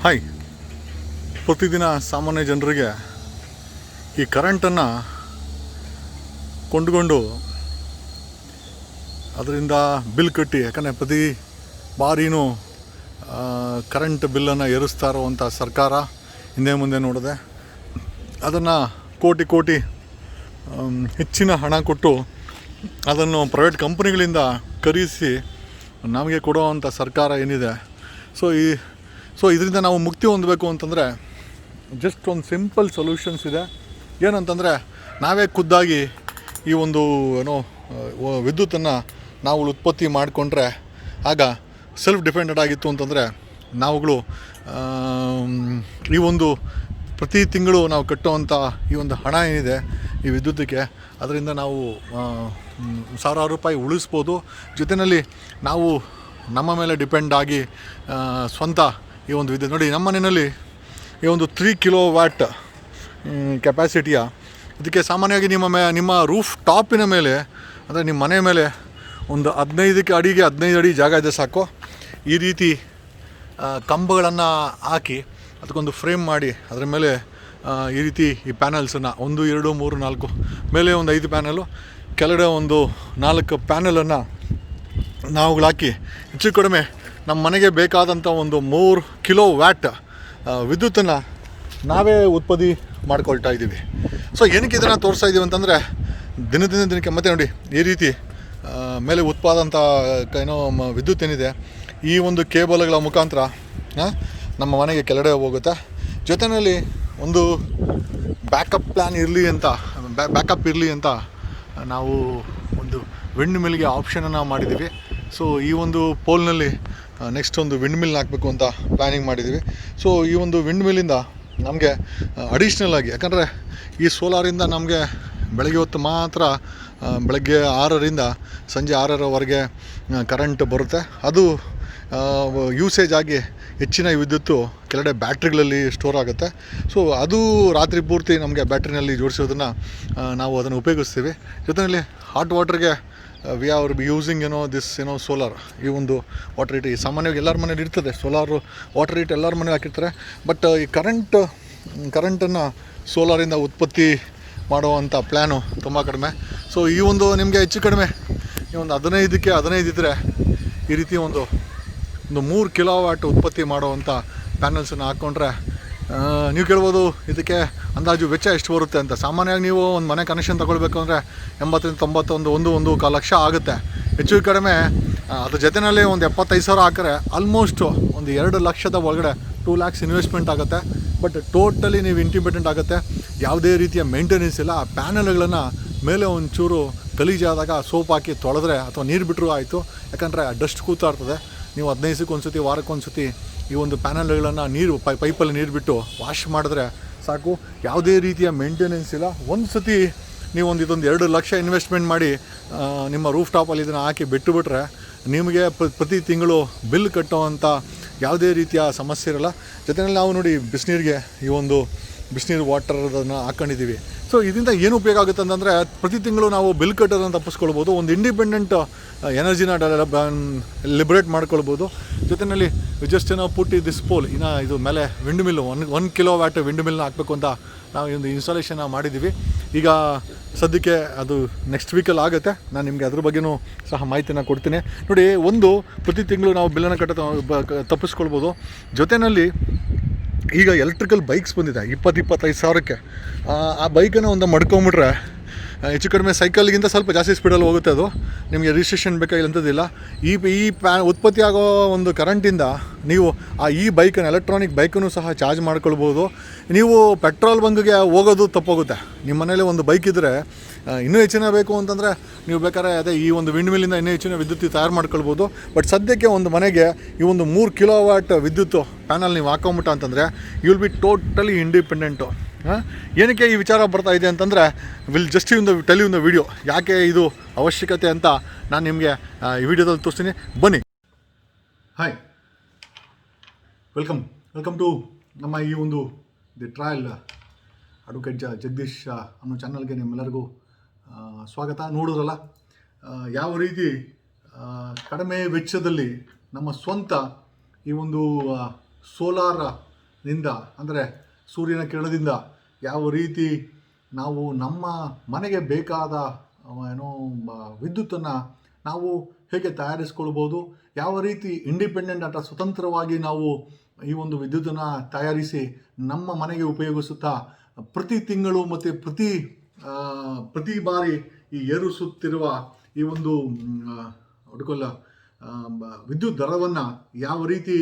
Hi. ಪ್ರತಿದಿನ ಸಾಮಾನ್ಯ ಜನರಿಗೆ ಈ ಕರೆಂಟನ್ನು ಕೊಂಡುಕೊಂಡು ಅದರಿಂದ ಬಿಲ್ ಕಟ್ಟಿ, ಯಾಕಂದರೆ ಪ್ರತಿ ಬಾರಿನೂ ಕರೆಂಟ್ ಬಿಲ್ಲನ್ನು ಏರಿಸ್ತಾ ಇರುವಂಥ ಸರ್ಕಾರ ಹಿಂದೆ ಮುಂದೆ ನೋಡಿದೆ. ಅದನ್ನು ಕೋಟಿ ಹೆಚ್ಚಿನ ಹಣ ಕೊಟ್ಟು ಅದನ್ನು ಪ್ರೈವೇಟ್ ಕಂಪ್ನಿಗಳಿಂದ ಖರೀದಿಸಿ ನಮಗೆ ಕೊಡುವಂಥ ಸರ್ಕಾರ ಏನಿದೆ. ಸೊ ಇದರಿಂದ ನಾವು ಮುಕ್ತಿ ಹೊಂದಬೇಕು ಅಂತಂದರೆ ಜಸ್ಟ್ ಒಂದು ಸಿಂಪಲ್ ಸೊಲ್ಯೂಷನ್ಸ್ ಇದೆ. ಏನಂತಂದರೆ ನಾವೇ ಖುದ್ದಾಗಿ ಈ ಒಂದು ವಿದ್ಯುತ್ತನ್ನು ನಾವು ಉತ್ಪತ್ತಿ ಮಾಡಿಕೊಂಡ್ರೆ, ಆಗ ಸೆಲ್ಫ್ ಡಿಪೆಂಡೆಂಟ್ ಆಗಿತ್ತು ಅಂತಂದರೆ ನಾವುಗಳು ಈ ಒಂದು ಪ್ರತಿ ತಿಂಗಳು ನಾವು ಕಟ್ಟುವಂಥ ಈ ಒಂದು ಹಣ ಏನಿದೆ ಈ ವಿದ್ಯುತ್ತಿಗೆ, ಅದರಿಂದ ನಾವು ಸಾವಿರಾರು ರೂಪಾಯಿ ಉಳಿಸ್ಬೋದು. ಜೊತೆಯಲ್ಲಿ ನಾವು ನಮ್ಮ ಮೇಲೆ ಡಿಪೆಂಡ್ ಆಗಿ ಸ್ವಂತ ಈ ಒಂದು ವಿದ್ಯುತ್ ನೋಡಿ, ನಮ್ಮ ಮನೆಯಲ್ಲಿ ಈ ಒಂದು 3 ಕಿಲೋವ್ಯಾಟ್ ಕೆಪಾಸಿಟಿಯ ಇದಕ್ಕೆ ಸಾಮಾನ್ಯವಾಗಿ ನಿಮ್ಮ ರೂಫ್ ಟಾಪಿನ ಮೇಲೆ, ಅಂದರೆ ನಿಮ್ಮ ಮನೆ ಮೇಲೆ ಒಂದು 15 ಅಡಿ ಜಾಗ ಇದೆ ಸಾಕು. ಈ ರೀತಿ ಕಂಬಗಳನ್ನು ಹಾಕಿ ಅದಕ್ಕೊಂದು ಫ್ರೇಮ್ ಮಾಡಿ ಅದರ ಮೇಲೆ ಈ ರೀತಿ ಈ ಪ್ಯಾನಲ್ಸನ್ನು 1, 2, 3, 4 ಮೇಲೆ ಒಂದು 5 ಪ್ಯಾನಲು, ಕೆಳಗಡೆ ಒಂದು 4 ಪ್ಯಾನಲನ್ನು ನಾವುಗಳು ಹಾಕಿ ಹೆಚ್ಚು ಕಡಿಮೆ ನಮ್ಮ ಮನೆಗೆ ಬೇಕಾದಂಥ ಒಂದು 3 ಕಿಲೋವ್ಯಾಟ್ ವಿದ್ಯುತ್ತನ್ನು ನಾವೇ ಉತ್ಪತ್ತಿ ಮಾಡ್ಕೊಳ್ತಾ ಇದ್ದೀವಿ. ಸೊ ಏನಕ್ಕೆ ಇದನ್ನು ತೋರಿಸ್ತಾ ಇದ್ದೀವಿ ಅಂತಂದರೆ, ದಿನಕ್ಕೆ ಮತ್ತೆ ನೋಡಿ ಈ ರೀತಿ ಮೇಲೆ ಉತ್ಪಾದಂಥ ವಿದ್ಯುತ್ ಏನಿದೆ ಈ ಒಂದು ಕೇಬಲ್ಗಳ ಮುಖಾಂತರ ನಮ್ಮ ಮನೆಗೆ ಕೆಳಗಡೆ ಹೋಗುತ್ತೆ. ಜೊತೆಯಲ್ಲಿ ಒಂದು ಬ್ಯಾಕಪ್ ಇರಲಿ ಅಂತ ನಾವು ಒಂದು ವಿಂಡ್ ಮಿಲ್ಗೆ ಆಪ್ಷನನ್ನು ಮಾಡಿದ್ದೀವಿ. ಸೊ ಈ ಒಂದು ಪೋಲ್ನಲ್ಲಿ ನೆಕ್ಸ್ಟ್ ಒಂದು ವಿಂಡ್ ಮಿಲ್ ಹಾಕಬೇಕು ಅಂತ ಪ್ಲ್ಯಾನಿಂಗ್ ಮಾಡಿದ್ದೀವಿ. ಸೊ ಈ ಒಂದು ವಿಂಡ್ ಮಿಲ್ಲಿಂದ ನಮಗೆ ಅಡಿಷ್ನಲ್ ಆಗಿ, ಯಾಕಂದರೆ ಈ ಸೋಲಾರಿಂದ ನಮಗೆ ಬೆಳಗ್ಗೆ ಹೊತ್ತು ಮಾತ್ರ ಬೆಳಗ್ಗೆ 6ರಿಂದ ಸಂಜೆ 6ರವರೆಗೆ ಕರೆಂಟ್ ಬರುತ್ತೆ. ಅದು ಯೂಸೇಜ್ ಆಗಿ ಹೆಚ್ಚಿನ ವಿದ್ಯುತ್ತು ಕೆಳಗಡೆ ಬ್ಯಾಟ್ರಿಗಳಲ್ಲಿ ಸ್ಟೋರ್ ಆಗುತ್ತೆ. ಸೊ ಅದು ರಾತ್ರಿ ಪೂರ್ತಿ ನಮಗೆ ಬ್ಯಾಟ್ರಿನಲ್ಲಿ ಜೋಡಿಸೋದನ್ನು ನಾವು ಅದನ್ನು ಉಪಯೋಗಿಸ್ತೀವಿ. ಜೊತೆಯಲ್ಲಿ ಹಾಟ್ ವಾಟರ್ಗೆ we are using this solar. ಈ ಒಂದು ವಾಟರ್ ಹೀಟ್ ಸಾಮಾನ್ಯವಾಗಿ ಎಲ್ಲರ ಮನೇಲಿ ಇರ್ತದೆ, ಸೋಲಾರು ವಾಟರ್ ಹೀಟ್ ಎಲ್ಲರ ಮನೇಲಿ ಹಾಕಿರ್ತಾರೆ. ಬಟ್ ಈ ಕರೆಂಟನ್ನು ಸೋಲಾರಿಂದ ಉತ್ಪತ್ತಿ ಮಾಡುವಂಥ ಪ್ಲ್ಯಾನು ತುಂಬ ಕಡಿಮೆ. ಸೊ ಈ ಒಂದು ನಿಮಗೆ ಹೆಚ್ಚು ಕಡಿಮೆ ಈ ಒಂದು 15 ಇದ್ದರೆ ಈ ರೀತಿ ಒಂದು 3 ಕಿಲೋವ್ಯಾಟ್ ಉತ್ಪತ್ತಿ ಮಾಡುವಂಥ ಪ್ಯಾನಲ್ಸನ್ನು ಹಾಕ್ಕೊಂಡ್ರೆ, ನೀವು ಕೇಳ್ಬೋದು ಇದಕ್ಕೆ ಅಂದಾಜು ವೆಚ್ಚ ಎಷ್ಟು ಬರುತ್ತೆ ಅಂತ. ಸಾಮಾನ್ಯವಾಗಿ ನೀವು ಒಂದು ಮನೆ ಕನೆಕ್ಷನ್ ತೊಗೊಳ್ಬೇಕು ಅಂದರೆ 80-90 1.25 ಲಕ್ಷ ಆಗುತ್ತೆ ಹೆಚ್ಚು ಕಡಿಮೆ. ಅದ್ರ ಜೊತೆಯಲ್ಲಿ ಒಂದು 75,000 ಹಾಕಿದ್ರೆ ಆಲ್ಮೋಸ್ಟ್ ಒಂದು 2 ಲಕ್ಷದ ಒಳಗಡೆ 2 lakhs ಇನ್ವೆಸ್ಟ್ಮೆಂಟ್ ಆಗುತ್ತೆ. ಬಟ್ ಟೋಟಲಿ ನೀವು ಇಂಡಿಪೆಂಡೆಂಟ್ ಆಗುತ್ತೆ, ಯಾವುದೇ ರೀತಿಯ ಮೇಂಟೆನೆನ್ಸ್ ಇಲ್ಲ. ಆ ಪ್ಯಾನಲ್ಗಳನ್ನು ಮೇಲೆ ಒಂಚೂರು ಗಲೀಜಾದಾಗ ಸೋಪ್ ಹಾಕಿ ತೊಳೆದ್ರೆ ಅಥವಾ ನೀರು ಬಿಟ್ಟರು ಆಯಿತು, ಯಾಕಂದರೆ ಡಸ್ಟ್ ಕೂತಾ ಇರ್ತದೆ. ನೀವು 15 ದಿವಸಕ್ಕೊಂದ್ಸತಿ ವಾರಕ್ಕೊಂದ್ಸತಿ ಈ ಒಂದು ಪ್ಯಾನಲ್ಗಳನ್ನು ಪೈಪಲ್ಲಿ ನೀರು ಬಿಟ್ಟು ವಾಶ್ ಮಾಡಿದ್ರೆ ಸಾಕು, ಯಾವುದೇ ರೀತಿಯ ಮೇಂಟೆನೆನ್ಸ್ ಇಲ್ಲ. ಒಂದು ಸತಿ ನೀವು ಇದೊಂದು 2 ಲಕ್ಷ ಇನ್ವೆಸ್ಟ್ಮೆಂಟ್ ಮಾಡಿ ನಿಮ್ಮ ರೂಫ್ ಟಾಪಲ್ಲಿ ಇದನ್ನು ಹಾಕಿ ಬಿಟ್ಟುಬಿಟ್ರೆ ನಿಮಗೆ ಪ್ರತಿ ತಿಂಗಳು ಬಿಲ್ ಕಟ್ಟುವಂಥ ಯಾವುದೇ ರೀತಿಯ ಸಮಸ್ಯೆ ಇರಲ್ಲ. ಜೊತೆಯಲ್ಲಿ ನಾವು ನೋಡಿ ಬಿಸಿನೀರಿಗೆ ಈ ಒಂದು ಬಿಸಿನೀರು ವಾಟರನ್ನು ಹಾಕ್ಕೊಂಡಿದ್ದೀವಿ. ಸೊ ಇದರಿಂದ ಏನು ಉಪಯೋಗ ಆಗುತ್ತೆ ಅಂತಂದರೆ, ಪ್ರತಿ ತಿಂಗಳು ನಾವು ಬಿಲ್ ಕಟ್ಟೋದನ್ನು ತಪ್ಪಿಸ್ಕೊಳ್ಬೋದು, ಒಂದು ಇಂಡಿಪೆಂಡೆಂಟ್ ಎನರ್ಜಿನ ಲಿಬ್ರೇಟ್ ಮಾಡ್ಕೊಳ್ಬೋದು. ಜೊತೆಯಲ್ಲಿ ಜಸ್ಟ್ ಪುಟ್ಟಿ ದಿಸ್ ಪೋಲ್ ಇದು ಮೇಲೆ ವಿಂಡ್ ಮಿಲ್ಲು 1 ಕಿಲೋವ್ಯಾಟ್ ವಿಂಡ್ ಮಿಲ್ನ ಹಾಕಬೇಕು ಅಂತ ನಾವು ಒಂದು ಇನ್ಸ್ಟಾಲೇಷನ್ ಮಾಡಿದ್ದೀವಿ. ಈಗ ಸದ್ಯಕ್ಕೆ ಅದು ನೆಕ್ಸ್ಟ್ ವೀಕಲ್ಲಿ ಆಗುತ್ತೆ. ನಾನು ನಿಮಗೆ ಅದ್ರ ಬಗ್ಗೆಯೂ ಸಹ ಮಾಹಿತಿನ ಕೊಡ್ತೀನಿ. ನೋಡಿ, ಒಂದು ಪ್ರತಿ ತಿಂಗಳು ನಾವು ಬಿಲ್ಲನ್ನು ತಪ್ಪಿಸ್ಕೊಳ್ಬೋದು. ಜೊತೆಯಲ್ಲಿ ಈಗ ಎಲೆಕ್ಟ್ರಿಕಲ್ ಬೈಕ್ಸ್ ಬಂದಿದೆ 20-25 ಸಾವಿರಕ್ಕೆ. ಆ ಬೈಕನ್ನು ಒಂದು ಮಡ್ಕೊಂಬಿಟ್ರೆ ಹೆಚ್ಚು ಕಡಿಮೆ ಸೈಕಲ್ಗಿಂತ ಸ್ವಲ್ಪ ಜಾಸ್ತಿ ಸ್ಪೀಡಲ್ಲಿ ಹೋಗುತ್ತೆ. ಅದು ನಿಮಗೆ ರಿಜಿಸ್ಟ್ರೇಷನ್ ಬೇಕಾಗಿಲ್ಲಂಥದ್ದಿಲ್ಲ. ಈ ಉತ್ಪತ್ತಿ ಆಗೋ ಒಂದು ಕರೆಂಟಿಂದ ನೀವು ಈ ಬೈಕನ್ನು ಎಲೆಕ್ಟ್ರಾನಿಕ್ ಬೈಕನ್ನು ಸಹ ಚಾರ್ಜ್ ಮಾಡ್ಕೊಳ್ಬೋದು. ನೀವು ಪೆಟ್ರೋಲ್ ಬಂಕ್ಗೆ ಹೋಗೋದು ತಪ್ಪೋಗುತ್ತೆ. ನಿಮ್ಮ ಮನೇಲಿ ಒಂದು ಬೈಕ್ ಇದ್ದರೆ ಇನ್ನೂ ಹೆಚ್ಚಿನ ಬೇಕು ಅಂತಂದರೆ ನೀವು ಬೇಕಾದ್ರೆ ಈ ಒಂದು ವಿಂಡ್ ಮಿಲ್ಲಿಂದ ಇನ್ನೂ ಹೆಚ್ಚಿನ ವಿದ್ಯುತ್ ತಯಾರು ಮಾಡ್ಕೊಳ್ಬೋದು. ಬಟ್ ಸದ್ಯಕ್ಕೆ ಒಂದು ಮನೆಗೆ ಈ ಒಂದು 3 ಕಿಲೋವ್ಯಾಟ್ ವಿದ್ಯುತ್ ಪ್ಯಾನಲ್ ನೀವು ಹಾಕೊಂಬಿಟ್ಟ ಅಂತಂದರೆ you will be totally independent. ಏನಕ್ಕೆ ಈ ವಿಚಾರ ಬರ್ತಾ ಇದೆ ಅಂತಂದರೆ, ಜಸ್ಟ್ ಟೆಲ್ ಯು ವಿಡಿಯೋ ಯಾಕೆ ಇದು ಅವಶ್ಯಕತೆ ಅಂತ ನಾನು ನಿಮಗೆ ಈ ವಿಡಿಯೋದಲ್ಲಿ ತೋರಿಸ್ತೀನಿ, ಬನ್ನಿ. ಹಾಯ್, ವೆಲ್ಕಮ್ ಟು ನಮ್ಮ ಈ ಒಂದು ದಿ ಟ್ರಯಲ್ ಅಡ್ವೊಕೇಟ್ ಜಗದೀಶ್ ಅನ್ನೋ ಚಾನಲ್ಗೆ ನಿಮ್ಮೆಲ್ಲರಿಗೂ ಸ್ವಾಗತ. ನೋಡಿದ್ರಲ್ಲ ಯಾವ ರೀತಿ ಕಡಿಮೆ ವೆಚ್ಚದಲ್ಲಿ ನಮ್ಮ ಸ್ವಂತ ಈ ಒಂದು ಸೋಲಾರ್ ನಿಂದ ಅಂದರೆ ಸೂರ್ಯನ ಕಿರಣದಿಂದ ಯಾವ ರೀತಿ ನಾವು ನಮ್ಮ ಮನೆಗೆ ಬೇಕಾದ ವಿದ್ಯುತ್ತನ್ನು ನಾವು ಹೇಗೆ ತಯಾರಿಸ್ಕೊಳ್ಬೋದು, ಯಾವ ರೀತಿ ಇಂಡಿಪೆಂಡೆಂಟ್ ಅಥವಾ ಸ್ವತಂತ್ರವಾಗಿ ನಾವು ಈ ಒಂದು ವಿದ್ಯುತ್ತನ್ನು ತಯಾರಿಸಿ ನಮ್ಮ ಮನೆಗೆ ಉಪಯೋಗಿಸುತ್ತಾ ಪ್ರತಿ ತಿಂಗಳು ಮತ್ತು ಪ್ರತಿ ಬಾರಿ ಈ ಏರಿಸುತ್ತಿರುವ ಈ ಒಂದು ವಿದ್ಯುತ್ ದರವನ್ನು ಯಾವ ರೀತಿ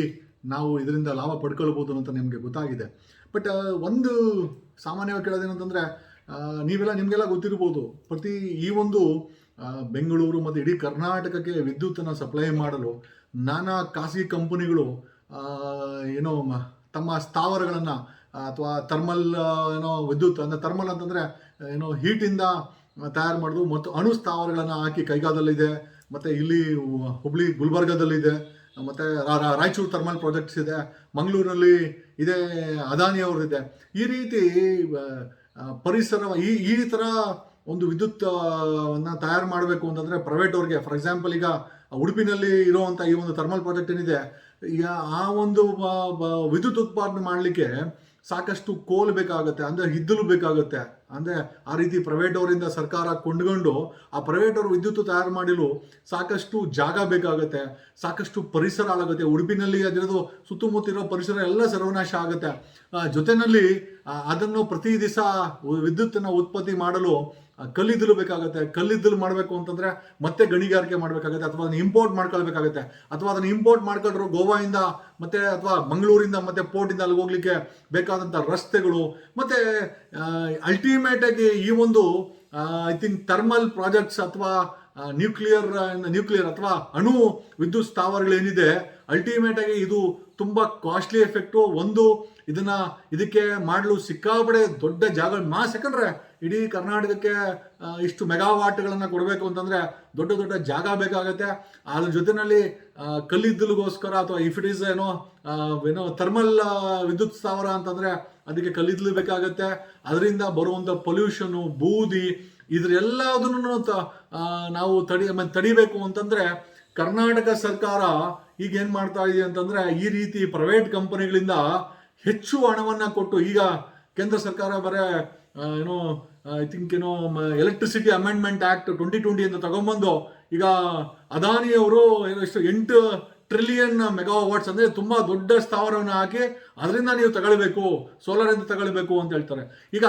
ನಾವು ಇದರಿಂದ ಲಾಭ ಪಡ್ಕೊಳ್ಬೋದು ಅಂತ ನಿಮಗೆ ಗೊತ್ತಾಗಿದೆ. ಬಟ್ ಒಂದು ಸಾಮಾನ್ಯವಾಗಿ ಕೇಳೋದೇನಂತಂದರೆ, ನಿಮಗೆಲ್ಲ ಗೊತ್ತಿರ್ಬೋದು, ಈ ಒಂದು ಬೆಂಗಳೂರು ಮತ್ತು ಇಡೀ ಕರ್ನಾಟಕಕ್ಕೆ ವಿದ್ಯುತ್ತನ್ನು ಸಪ್ಲೈ ಮಾಡಲು ನಾನಾ ಖಾಸಗಿ ಕಂಪನಿಗಳು ತಮ್ಮ ಸ್ಥಾವರಗಳನ್ನು ಅಥವಾ ಥರ್ಮಲ್ ವಿದ್ಯುತ್ ಅಂದರೆ ಥರ್ಮಲ್ ಅಂತಂದರೆ ಹೀಟಿಂದ ತಯಾರು ಮಾಡೋದು ಮತ್ತು ಅಣು ಸ್ಥಾವರಗಳನ್ನು ಹಾಕಿ ಕೈಗಾದಲ್ಲಿದೆ, ಮತ್ತು ಇಲ್ಲಿ ಹುಬ್ಳಿ ಗುಲ್ಬರ್ಗದಲ್ಲಿದೆ, ಮತ್ತು ರಾಯಚೂರು ಥರ್ಮಲ್ ಪ್ರಾಜೆಕ್ಟ್ಸ್ ಇದೆ, ಮಂಗಳೂರಿನಲ್ಲಿ ಇದೆ, ಅದಾನಿಯವ್ರದ್ದಿದೆ. ಈ ರೀತಿ ಪರಿಸರ ಈ ಥರ ಒಂದು ವಿದ್ಯುತ್ತನ್ನು ತಯಾರು ಮಾಡಬೇಕು ಅಂತಂದರೆ ಪ್ರೈವೇಟ್ ಅವ್ರಿಗೆ, ಫಾರ್ ಎಕ್ಸಾಂಪಲ್ ಈಗ ಉಡುಪಿನಲ್ಲಿ ಇರುವಂಥ ಈ ಒಂದು ಥರ್ಮಲ್ ಪ್ರಾಜೆಕ್ಟ್ ಏನಿದೆ, ಈಗ ಆ ಒಂದು ವಿದ್ಯುತ್ ಉತ್ಪಾದನೆ ಮಾಡಲಿಕ್ಕೆ ಸಾಕಷ್ಟು ಕೋಲ್ ಬೇಕಾಗುತ್ತೆ, ಅಂದರೆ ಹಿದ್ದಲು ಬೇಕಾಗುತ್ತೆ. ಅಂದರೆ ಆ ರೀತಿ ಪ್ರೈವೇಟ್ ಅವರಿಂದ ಸರ್ಕಾರ ಕೊಂಡುಕೊಂಡು ಆ ಪ್ರೈವೇಟ್ ಅವರು ವಿದ್ಯುತ್ ತಯಾರು ಮಾಡಲು ಸಾಕಷ್ಟು ಜಾಗ ಬೇಕಾಗುತ್ತೆ, ಸಾಕಷ್ಟು ಪರಿಸರ ಆಗುತ್ತೆ. ಉಡುಪಿನಲ್ಲಿ ಅದಿರೋದು ಸುತ್ತಮುತ್ತ ಇರೋ ಪರಿಸರ ಎಲ್ಲ ಸರ್ವನಾಶ ಆಗುತ್ತೆ. ಜೊತೆಯಲ್ಲಿ ಅದನ್ನು ಪ್ರತಿ ದಿವಸ ವಿದ್ಯುತ್ತನ್ನು ಉತ್ಪತ್ತಿ ಮಾಡಲು ಕಲ್ಲಿದ್ದಲು ಬೇಕಾಗುತ್ತೆ. ಕಲ್ಲಿದ್ದಲು ಮಾಡಬೇಕು ಅಂತಂದರೆ ಮತ್ತೆ ಗಣಿಗಾರಿಕೆ ಮಾಡಬೇಕಾಗುತ್ತೆ, ಅಥವಾ ಅದನ್ನು ಇಂಪೋರ್ಟ್ ಮಾಡ್ಕೊಳ್ಬೇಕಾಗುತ್ತೆ. ಅಥವಾ ಅದನ್ನು ಇಂಪೋರ್ಟ್ ಮಾಡ್ಕೊಂಡ್ರು ಗೋವಾದಿಂದ ಮತ್ತು ಅಥವಾ ಮಂಗಳೂರಿಂದ ಮತ್ತು ಪೋರ್ಟಿಂದ ಅಲ್ಲಿಗೆ ಹೋಗ್ಲಿಕ್ಕೆ ಬೇಕಾದಂಥ ರಸ್ತೆಗಳು, ಮತ್ತು ಅಲ್ಟಿಮೇಟಾಗಿ ಈ ಒಂದು ಐ ಥಿಂಕ್ ಥರ್ಮಲ್ ಪ್ರಾಜೆಕ್ಟ್ಸ್ ಅಥವಾ ನ್ಯೂಕ್ಲಿಯರ್ ಅಥವಾ ಅಣು ವಿದ್ಯುತ್ ಸ್ಥಾವರಗಳೇನಿದೆ, ಅಲ್ಟಿಮೇಟಾಗಿ ಇದು ತುಂಬ ಕಾಸ್ಟ್ಲಿ ಎಫೆಕ್ಟು. ಇದಕ್ಕೆ ಮಾಡಲು ಸಿಕ್ಕಾಪಡೆ ದೊಡ್ಡ ಜಾಗ ಯಾಕಂದರೆ ಇಡೀ ಕರ್ನಾಟಕಕ್ಕೆ ಇಷ್ಟು ಮೆಗಾವಾಟ್ಗಳನ್ನು ಕೊಡಬೇಕು ಅಂತಂದರೆ ದೊಡ್ಡ ದೊಡ್ಡ ಜಾಗ ಬೇಕಾಗುತ್ತೆ. ಅದ್ರ ಜೊತೆಯಲ್ಲಿ ಕಲ್ಲಿದ್ದಲಿಗೋಸ್ಕರ ಅಥವಾ ಇಫ್ ಇಟ್ ಈಸ್ ಥರ್ಮಲ್ ವಿದ್ಯುತ್ ಸ್ಥಾವರ ಅಂತಂದರೆ ಅದಕ್ಕೆ ಕಲ್ಲಿದ್ದಲು ಬೇಕಾಗುತ್ತೆ. ಅದರಿಂದ ಬರುವಂಥ ಪೊಲ್ಯೂಷನ್ನು, ಬೂದಿ, ಇದರೆಲ್ಲದನ್ನು ನಾವು ತಡಿಬೇಕು ಅಂತಂದರೆ ಕರ್ನಾಟಕ ಸರ್ಕಾರ ಈಗ ಏನು ಮಾಡ್ತಾ ಇದೆ ಅಂತಂದರೆ, ಈ ರೀತಿ ಪ್ರೈವೇಟ್ ಕಂಪನಿಗಳಿಂದ ಹೆಚ್ಚು ಹಣವನ್ನು ಕೊಟ್ಟು, ಈಗ ಕೇಂದ್ರ ಸರ್ಕಾರ I think electricity amendment act 2020 ಅಂತ ತಗೊಂಡ್ಬಂದು ಈಗ ಅದಾನಿಯವರು 8 ಟ್ರಿಲಿಯನ್ ಮೆಗಾವಾಟ್ಸ್ ಅಂದರೆ ತುಂಬ ದೊಡ್ಡ ಸ್ಥಾವರವನ್ನು ಹಾಕಿ ಅದರಿಂದ ನೀವು ತಗೊಳ್ಬೇಕು, ಸೋಲಾರಿಂದ ತಗೊಳ್ಬೇಕು ಅಂತ ಹೇಳ್ತಾರೆ. ಈಗ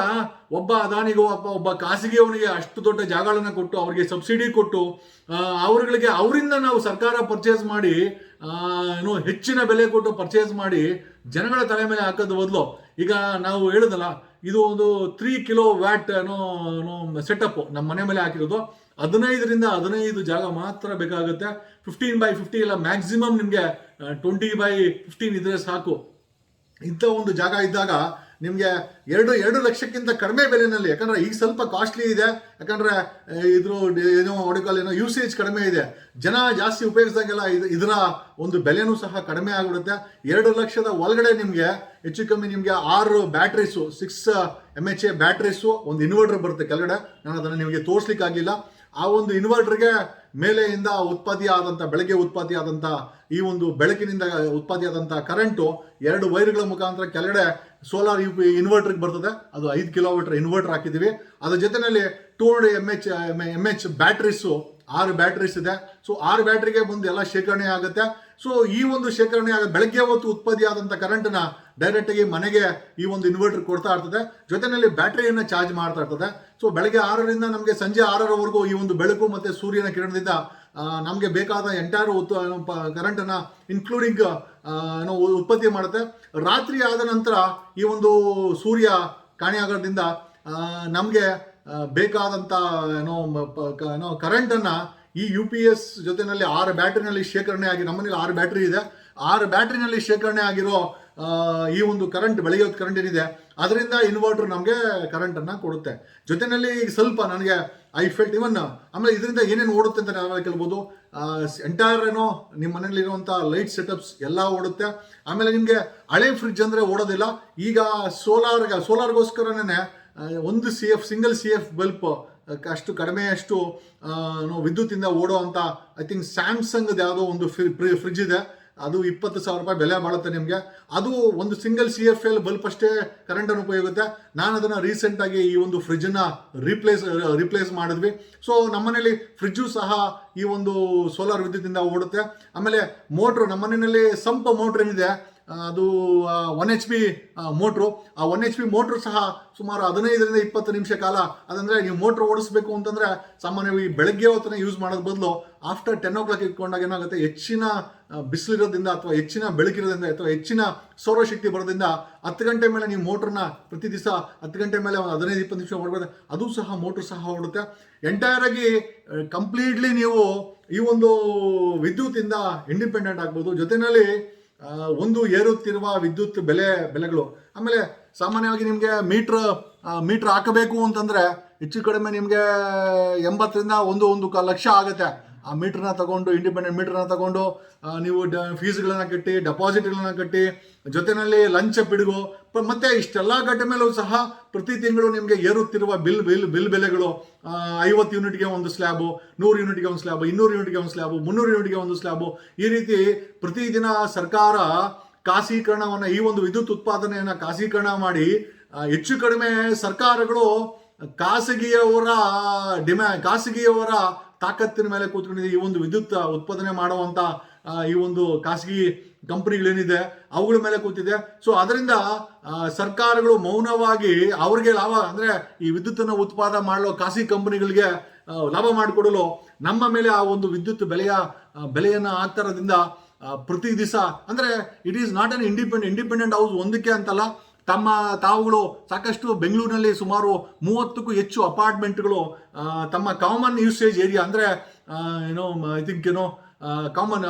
ಒಬ್ಬ ಅದಾನಿಗೋ ಒಬ್ಬ ಖಾಸಗಿಯವನಿಗೆ ಅಷ್ಟು ದೊಡ್ಡ ಜಾಗಗಳನ್ನು ಕೊಟ್ಟು ಅವರಿಗೆ ಸಬ್ಸಿಡಿ ಕೊಟ್ಟು ಅವರಿಂದ ನಾವು ಸರ್ಕಾರ ಪರ್ಚೇಸ್ ಮಾಡಿ ಹೆಚ್ಚಿನ ಬೆಲೆ ಕೊಟ್ಟು ಪರ್ಚೇಸ್ ಮಾಡಿ ಜನಗಳ ತಲೆ ಮೇಲೆ ಹಾಕೋದು ಬದಲು, ಈಗ ನಾವು ಹೇಳೋದಲ್ಲ, ಇದು ಒಂದು 3 ಕಿಲೋವ್ಯಾಟ್ ಸೆಟಪ್ ನಮ್ಮ ಮನೆ ಮೇಲೆ ಹಾಕಿರೋದು 15 ಜಾಗ ಮಾತ್ರ ಬೇಕಾಗುತ್ತೆ. 15x50 ಇಲ್ಲ, ಮ್ಯಾಕ್ಸಿಮಮ್ ನಿಮಗೆ 20x15 ಇದ್ರೆ ಸಾಕು. ಇಂಥ ಒಂದು ಜಾಗ ಇದ್ದಾಗ ನಿಮಗೆ 2 ಲಕ್ಷಕ್ಕಿಂತ ಕಡಿಮೆ ಬೆಲೆಯಲ್ಲಿ, ಯಾಕಂದರೆ ಈಗ ಸ್ವಲ್ಪ ಕಾಸ್ಟ್ಲಿ ಇದೆ, ಯಾಕಂದರೆ ಯೂಸೇಜ್ ಕಡಿಮೆ ಇದೆ, ಜನ ಜಾಸ್ತಿ ಉಪಯೋಗಿಸಿದಾಗೆಲ್ಲ ಇದರ ಒಂದು ಬೆಲೆನೂ ಸಹ ಕಡಿಮೆ ಆಗಿಬಿಡುತ್ತೆ. 2 ಲಕ್ಷದ ಒಳಗಡೆ ನಿಮಗೆ ಹೆಚ್ಚು ಕಮ್ಮಿ ನಿಮಗೆ 6 ಬ್ಯಾಟ್ರೀಸು 6 mAh ಬ್ಯಾಟ್ರೀಸು, ಒಂದು ಇನ್ವರ್ಟರ್ ಬರುತ್ತೆ ಕೆಳಗಡೆ. ನಾನು ಅದನ್ನು ನಿಮಗೆ ತೋರಿಸ್ಲಿಕ್ಕಾಗಲಿಲ್ಲ. ಆ ಒಂದು ಇನ್ವರ್ಟರ್ಗೆ ಮೇಲೆಯಿಂದ ಬೆಳಗ್ಗೆ ಉತ್ಪತ್ತಿಯಾದಂಥ ಈ ಒಂದು ಬೆಳಕಿನಿಂದ ಉತ್ಪತ್ತಿಯಾದಂಥ ಕರೆಂಟು 2 ವೈರ್ಗಳ ಮುಖಾಂತರ ಕೆಳಗಡೆ ಸೋಲಾರ್ ಇನ್ವರ್ಟರ್ಗೆ ಬರ್ತದೆ. ಅದು 5 ಕಿಲೋಮೀಟರ್ ಇನ್ವರ್ಟರ್ ಹಾಕಿದ್ದೀವಿ. ಅದ್ರ ಜೊತೆಯಲ್ಲಿ 200 mAh ಬ್ಯಾಟ್ರೀಸು 6 ಬ್ಯಾಟ್ರೀಸ್ ಇದೆ. ಸೊ 6 ಬ್ಯಾಟ್ರಿಗೆ ಬಂದು ಎಲ್ಲ ಶೇಖರಣೆ ಆಗುತ್ತೆ. ಸೊ ಈ ಒಂದು ಶೇಖರಣೆ ಬೆಳಗ್ಗೆ ಹೊತ್ತು ಉತ್ಪತ್ತಿಯಾದಂಥ ಕರೆಂಟನ್ನ ಡೈರೆಕ್ಟಾಗಿ ಮನೆಗೆ ಈ ಒಂದು ಇನ್ವರ್ಟರ್ ಕೊಡ್ತಾ ಇರ್ತದೆ. ಜೊತೆಯಲ್ಲಿ ಬ್ಯಾಟ್ರಿಯನ್ನು ಚಾರ್ಜ್ ಮಾಡ್ತಾ ಇರ್ತದೆ. ಸೊ ಬೆಳಗ್ಗೆ 6ರಿಂದ ನಮಗೆ ಸಂಜೆ 6ರವರೆಗೂ ಈ ಒಂದು ಬೆಳಕು ಮತ್ತು ಸೂರ್ಯನ ಕಿರಣದಿಂದ ನಮಗೆ ಬೇಕಾದ ಎಂಟೈರ್ ಕರೆಂಟನ್ನು ಇನ್ಕ್ಲೂಡಿಂಗ್ ಉತ್ಪತ್ತಿ ಮಾಡುತ್ತೆ. ರಾತ್ರಿ ಆದ ನಂತರ ಈ ಒಂದು ಸೂರ್ಯ ಕಾಣೆಯಾಗೋದ್ರಿಂದ ನಮಗೆ ಬೇಕಾದಂಥ ಕರೆಂಟನ್ನು ಈ UPS ಜೊತೆಯಲ್ಲಿ 6 ಬ್ಯಾಟ್ರಿನಲ್ಲಿ ಶೇಖರಣೆ ಆಗಿ, ನಮ್ಮನೇಲಿ 6 ಬ್ಯಾಟ್ರಿ ಇದೆ, 6 ಬ್ಯಾಟ್ರಿನಲ್ಲಿ ಶೇಖರಣೆ ಆಗಿರೋ ಈ ಒಂದು ಕರೆಂಟ್, ಬೆಳಗ್ಗೆ ಹೊತ್ತು ಕರೆಂಟ್ ಏನಿದೆ ಅದರಿಂದ ಇನ್ವರ್ಟರ್ ನಮಗೆ ಕರೆಂಟನ್ನು ಕೊಡುತ್ತೆ. ಜೊತೆಯಲ್ಲಿ ಈಗ ಸ್ವಲ್ಪ ನನಗೆ ಐ ಫೆಲ್ಟ್ ಆಮೇಲೆ ಇದರಿಂದ ಏನೇನು ಓಡುತ್ತೆ ಅಂತ ನಾವೆಲ್ಲ ಕೇಳ್ಬೋದು. ಎಂಟೈರ್ ನಿಮ್ಮ ಮನೇಲಿ ಇರುವಂಥ ಲೈಟ್ ಸೆಟಪ್ಸ್ ಎಲ್ಲ ಓಡುತ್ತೆ. ಆಮೇಲೆ ನಿಮಗೆ ಹಳೆ ಫ್ರಿಡ್ಜ್ ಅಂದರೆ ಓಡೋದಿಲ್ಲ. ಈಗ ಸೋಲಾರ್ಗೋಸ್ಕರನೇ 1 CF ಸಿಂಗಲ್ CF ಬಲ್ಪ್ ಅಷ್ಟು ವಿದ್ಯುತ್ತಿಂದ ಓಡೋ ಅಂತ ಐ ಥಿಂಕ್ ಸ್ಯಾಮ್ಸಂಗ್ದು ಯಾವುದೋ ಒಂದು ಫ್ರಿಡ್ಜ್ ಇದೆ. ಅದು 20,000 ರೂಪಾಯಿ ಬೆಲೆ ಬಾಳುತ್ತೆ ನಿಮಗೆ. ಅದು ಒಂದು ಸಿಂಗಲ್ CFL ಬಲ್ಬ್ ಅಷ್ಟೇ ಕರೆಂಟನ್ನು ಉಪಯೋಗುತ್ತೆ. ನಾನು ಅದನ್ನು ರೀಸೆಂಟಾಗಿ ಈ ಒಂದು ಫ್ರಿಜ್ಜನ್ನು ರಿಪ್ಲೇಸ್ ಮಾಡಿದ್ವಿ. ಸೊ ನಮ್ಮನೇಲಿ ಫ್ರಿಜ್ಜು ಸಹ ಈ ಒಂದು ಸೋಲಾರ್ ವಿದ್ಯುತ್ತಿಂದ ಓಡುತ್ತೆ. ಆಮೇಲೆ ಮೋಟ್ರು, ನಮ್ಮನೆಯಲ್ಲಿ ಸಂಪ್ ಮೋಟ್ರ್ ಏನಿದೆ ಅದು 1 HP ಮೋಟ್ರು. ಆ 1 HP ಮೋಟ್ರು ಸಹ ಸುಮಾರು 15ರಿಂದ 20 ನಿಮಿಷ ಕಾಲ, ಅದಂದರೆ ನೀವು ಮೋಟ್ರ್ ಓಡಿಸ್ಬೇಕು ಅಂತಂದರೆ ಸಾಮಾನ್ಯವಾಗಿ ಬೆಳಗ್ಗೆ ಹೊತ್ತನೇ ಯೂಸ್ ಮಾಡೋದು ಬದಲು ಆಫ್ಟರ್ 10 o'clock ಇಟ್ಕೊಂಡಾಗ ಏನಾಗುತ್ತೆ, ಹೆಚ್ಚಿನ ಬಿಸಿಲಿರೋದ್ರಿಂದ ಅಥವಾ ಹೆಚ್ಚಿನ ಬೆಳಕಿರೋದ್ರಿಂದ ಅಥವಾ ಹೆಚ್ಚಿನ ಸೌರಶಕ್ತಿ ಬರೋದ್ರಿಂದ 10 ಗಂಟೆ ಮೇಲೆ ನೀವು ಮೋಟ್ರನ್ನ ಪ್ರತಿ ದಿವಸ 10 ಗಂಟೆ ಮೇಲೆ 15-20 ನಿಮಿಷ ಮಾಡ್ಬೋದು. ಅದು ಸಹ ಮೋಟ್ರ್ ಸಹ ಓಡುತ್ತೆ. ಎಂಟೈರ್ ಆಗಿ ಕಂಪ್ಲೀಟ್ಲಿ ನೀವು ಈ ಒಂದು ವಿದ್ಯುತ್ತಿಂದ ಇಂಡಿಪೆಂಡೆಂಟ್ ಆಗ್ಬೋದು. ಜೊತೆಯಲ್ಲಿ ಒಂದು ಏರುತ್ತಿರುವ ವಿದ್ಯುತ್ ಬೆಲೆಗಳು, ಆಮೇಲೆ ಸಾಮಾನ್ಯವಾಗಿ ನಿಮಗೆ ಮೀಟ್ರ್ ಹಾಕಬೇಕು ಅಂತಂದರೆ ಹೆಚ್ಚು ಕಡಿಮೆ ನಿಮಗೆ 80ರಿಂದ 1 ಲಕ್ಷ ಆಗುತ್ತೆ. ಆ ಮೀಟ್ರನ್ನ ತಗೊಂಡು, ಇಂಡಿಪೆಂಡೆಂಟ್ ಮೀಟ್ರನ್ನ ತಗೊಂಡು ನೀವು ಫೀಸ್ಗಳನ್ನ ಕಟ್ಟಿ, ಡೆಪಾಸಿಟ್ಗಳನ್ನ ಕಟ್ಟಿ, ಜೊತೆಯಲ್ಲಿ ಲಂಚ ಪಿಡುಗು, ಮತ್ತೆ ಇಷ್ಟೆಲ್ಲ ಘಟ್ಟ ಮೇಲೂ ಸಹ ಪ್ರತಿ ತಿಂಗಳು ನಿಮಗೆ ಏರುತ್ತಿರುವ ಬಿಲ್ ಬೆಲೆಗಳು, 50 ಯೂನಿಟ್ಗೆ ಒಂದು ಸ್ಲ್ಯಾಬು, 100 ಯೂನಿಟ್ಗೆ ಒಂದು ಸ್ಲ್ಯಾಬು, 200 ಯೂನಿಟ್ಗೆ ಒಂದು ಸ್ಲ್ಯಾಬು, 300 ಯೂನಿಟ್ಗೆ ಒಂದು ಸ್ಲ್ಯಾಬು, ಈ ರೀತಿ ಪ್ರತಿದಿನ ಸರ್ಕಾರ ಖಾಸಗೀಕರಣವನ್ನು, ಈ ಒಂದು ವಿದ್ಯುತ್ ಉತ್ಪಾದನೆಯನ್ನು ಖಾಸಗೀಕರಣ ಮಾಡಿ ಹೆಚ್ಚು ಕಡಿಮೆ ಸರ್ಕಾರಗಳು ಖಾಸಗಿಯವರ ತಾಕತ್ತಿನ ಮೇಲೆ ಕೂತ್ಕೊಂಡಿದೆ. ಈ ಒಂದು ವಿದ್ಯುತ್ ಉತ್ಪಾದನೆ ಮಾಡುವಂಥ ಈ ಒಂದು ಖಾಸಗಿ ಕಂಪನಿಗಳೇನಿದೆ ಅವುಗಳ ಮೇಲೆ ಕೂತಿದೆ. ಸೊ ಅದರಿಂದ ಸರ್ಕಾರಗಳು ಮೌನವಾಗಿ ಅವ್ರಿಗೆ ಲಾಭ, ಅಂದರೆ ಈ ವಿದ್ಯುತ್ತನ್ನು ಉತ್ಪಾದನೆ ಮಾಡಲು ಖಾಸಗಿ ಕಂಪನಿಗಳಿಗೆ ಲಾಭ ಮಾಡಿಕೊಡಲು ನಮ್ಮ ಮೇಲೆ ಆ ಒಂದು ವಿದ್ಯುತ್ ಬೆಲೆಯನ್ನು ಹಾಕ್ತಾ ಇರೋದ್ರಿಂದ ಪ್ರತಿ ದಿವಸ, ಅಂದರೆ it is not an independent house ಒಂದಕ್ಕೆ ಅಂತಲ್ಲ, ತಾವುಗಳು ಸಾಕಷ್ಟು ಬೆಂಗಳೂರಿನಲ್ಲಿ ಸುಮಾರು 30ಕ್ಕೂ ಹೆಚ್ಚು ಅಪಾರ್ಟ್ಮೆಂಟ್ಗಳು ತಮ್ಮ ಕಾಮನ್ ಯೂಸೇಜ್ ಏರಿಯಾ, ಅಂದರೆ ಐ ಥಿಂಕ್ ಕಾಮನ್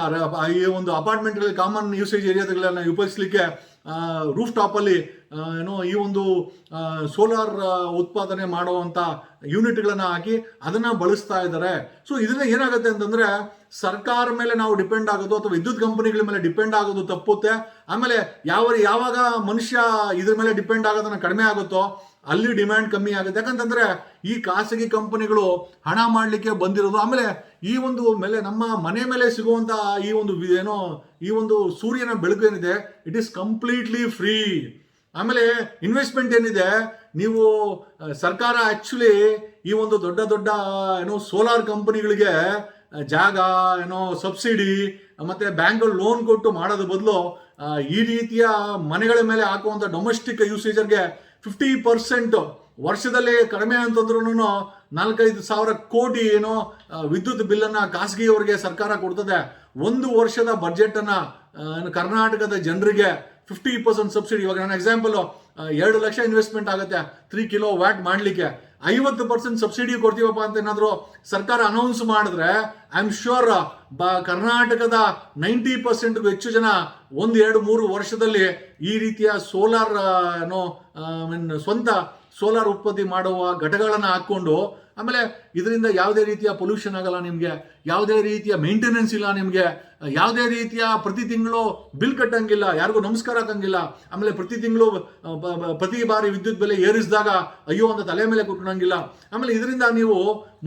ಈ ಒಂದು ಅಪಾರ್ಟ್ಮೆಂಟ್ಗಳಲ್ಲಿ ಕಾಮನ್ ಯೂಸೇಜ್ ಏರಿಯಾಗಳನ್ನ ಉಪಯೋಗಿಸಲಿಕ್ಕೆ ರೂಫ್ ಟಾಪಲ್ಲಿ ಈ ಒಂದು ಸೋಲಾರ್ ಉತ್ಪಾದನೆ ಮಾಡುವಂಥ ಯೂನಿಟ್ಗಳನ್ನು ಹಾಕಿ ಅದನ್ನು ಬಳಸ್ತಾ ಇದ್ದಾರೆ. ಸೊ ಇದರಿಂದ ಏನಾಗುತ್ತೆ ಅಂತಂದರೆ ಸರ್ಕಾರ ಮೇಲೆ ನಾವು ಡಿಪೆಂಡ್ ಆಗೋದು ಅಥವಾ ವಿದ್ಯುತ್ ಕಂಪನಿಗಳ ಮೇಲೆ ಡಿಪೆಂಡ್ ಆಗೋದು ತಪ್ಪುತ್ತೆ. ಆಮೇಲೆ ಯಾವಾಗ ಮನುಷ್ಯ ಇದ್ರ ಮೇಲೆ ಡಿಪೆಂಡ್ ಆಗೋದನ್ನ ಕಡಿಮೆ ಆಗುತ್ತೋ ಅಲ್ಲಿ ಡಿಮ್ಯಾಂಡ್ ಕಮ್ಮಿ ಆಗುತ್ತೆ. ಯಾಕಂತಂದ್ರೆ ಈ ಖಾಸಗಿ ಕಂಪನಿಗಳು ಹಣ ಮಾಡಲಿಕ್ಕೆ ಬಂದಿರೋದು. ಆಮೇಲೆ ಈ ಒಂದು ಮೇಲೆ ನಮ್ಮ ಮನೆ ಮೇಲೆ ಸಿಗುವಂಥ ಈ ಒಂದು ಸೂರ್ಯನ ಬೆಳಕು ಏನಿದೆ, ಇಟ್ ಈಸ್ ಕಂಪ್ಲೀಟ್ಲಿ ಫ್ರೀ. ಆಮೇಲೆ ಇನ್ವೆಸ್ಟ್ಮೆಂಟ್ ಏನಿದೆ, ನೀವು ಸರ್ಕಾರ ಆ್ಯಕ್ಚುಲಿ ಈ ಒಂದು ದೊಡ್ಡ ಸೋಲಾರ್ ಕಂಪನಿಗಳಿಗೆ ಜಾಗ ಸಬ್ಸಿಡಿ ಮತ್ತು ಬ್ಯಾಂಕ್ಗಳು ಲೋನ್ ಕೊಟ್ಟು ಮಾಡೋದು ಬದಲು ಈ ರೀತಿಯ ಮನೆಗಳ ಮೇಲೆ ಹಾಕುವಂಥ ಡೊಮೆಸ್ಟಿಕ್ ಯೂಸೇಜರ್ಗೆ 50% ವರ್ಷದಲ್ಲಿ ಕಡಿಮೆ ಅಂತಂದ್ರೂ 4-5 ಸಾವಿರ ಕೋಟಿ ವಿದ್ಯುತ್ ಬಿಲ್ಲನ್ನು ಖಾಸಗಿಯವರಿಗೆ ಸರ್ಕಾರ ಕೊಡ್ತದೆ. ಒಂದು ವರ್ಷದ ಬಡ್ಜೆಟನ್ನು ಕರ್ನಾಟಕದ ಜನರಿಗೆ 50% ಸಬ್ಸಿಡಿ. ಇವಾಗ ನನ್ನ ಎಕ್ಸಾಂಪಲ್ 2 ಲಕ್ಷ ಇನ್ವೆಸ್ಟ್ಮೆಂಟ್ ಆಗುತ್ತೆ 3 ಕಿಲೋವ್ಯಾಟ್ ಮಾಡಲಿಕ್ಕೆ, 50% ಸಬ್ಸಿಡಿ ಕೊಡ್ತೀವಪ್ಪ ಅಂತ ಏನಾದರೂ ಸರ್ಕಾರ ಅನೌನ್ಸ್ ಮಾಡಿದ್ರೆ ಐ ಆಮ್ ಶ್ಯೂರ್ ಕರ್ನಾಟಕದ 90%ಗೂ ಹೆಚ್ಚು ಜನ 1-2-3 ವರ್ಷದಲ್ಲಿ ಈ ರೀತಿಯ ಸೋಲಾರ್ ಸ್ವಂತ ಸೋಲಾರ್ ಉತ್ಪತ್ತಿ ಮಾಡುವ ಘಟಕಗಳನ್ನು ಹಾಕ್ಕೊಂಡು, ಆಮೇಲೆ ಇದರಿಂದ ಯಾವುದೇ ರೀತಿಯ ಪೊಲ್ಯೂಷನ್ ಆಗಲ್ಲ, ನಿಮಗೆ ಯಾವುದೇ ರೀತಿಯ ಮೇಂಟೆನೆನ್ಸ್ ಇಲ್ಲ, ನಿಮಗೆ ಯಾವುದೇ ರೀತಿಯ ಪ್ರತಿ ತಿಂಗಳು ಬಿಲ್ ಕಟ್ಟಂಗಿಲ್ಲ, ಯಾರಿಗೂ ನಮಸ್ಕಾರ ಹಾಕಂಗಿಲ್ಲ. ಆಮೇಲೆ ಪ್ರತಿ ತಿಂಗಳು ಪ್ರತಿ ಬಾರಿ ವಿದ್ಯುತ್ ಬೆಲೆ ಏರಿಸಿದಾಗ ಅಯ್ಯೋ ಅಂತ ತಲೆ ಮೇಲೆ ಕುಟ್ಕೊಳಂಗಿಲ್ಲ. ಆಮೇಲೆ ಇದರಿಂದ ನೀವು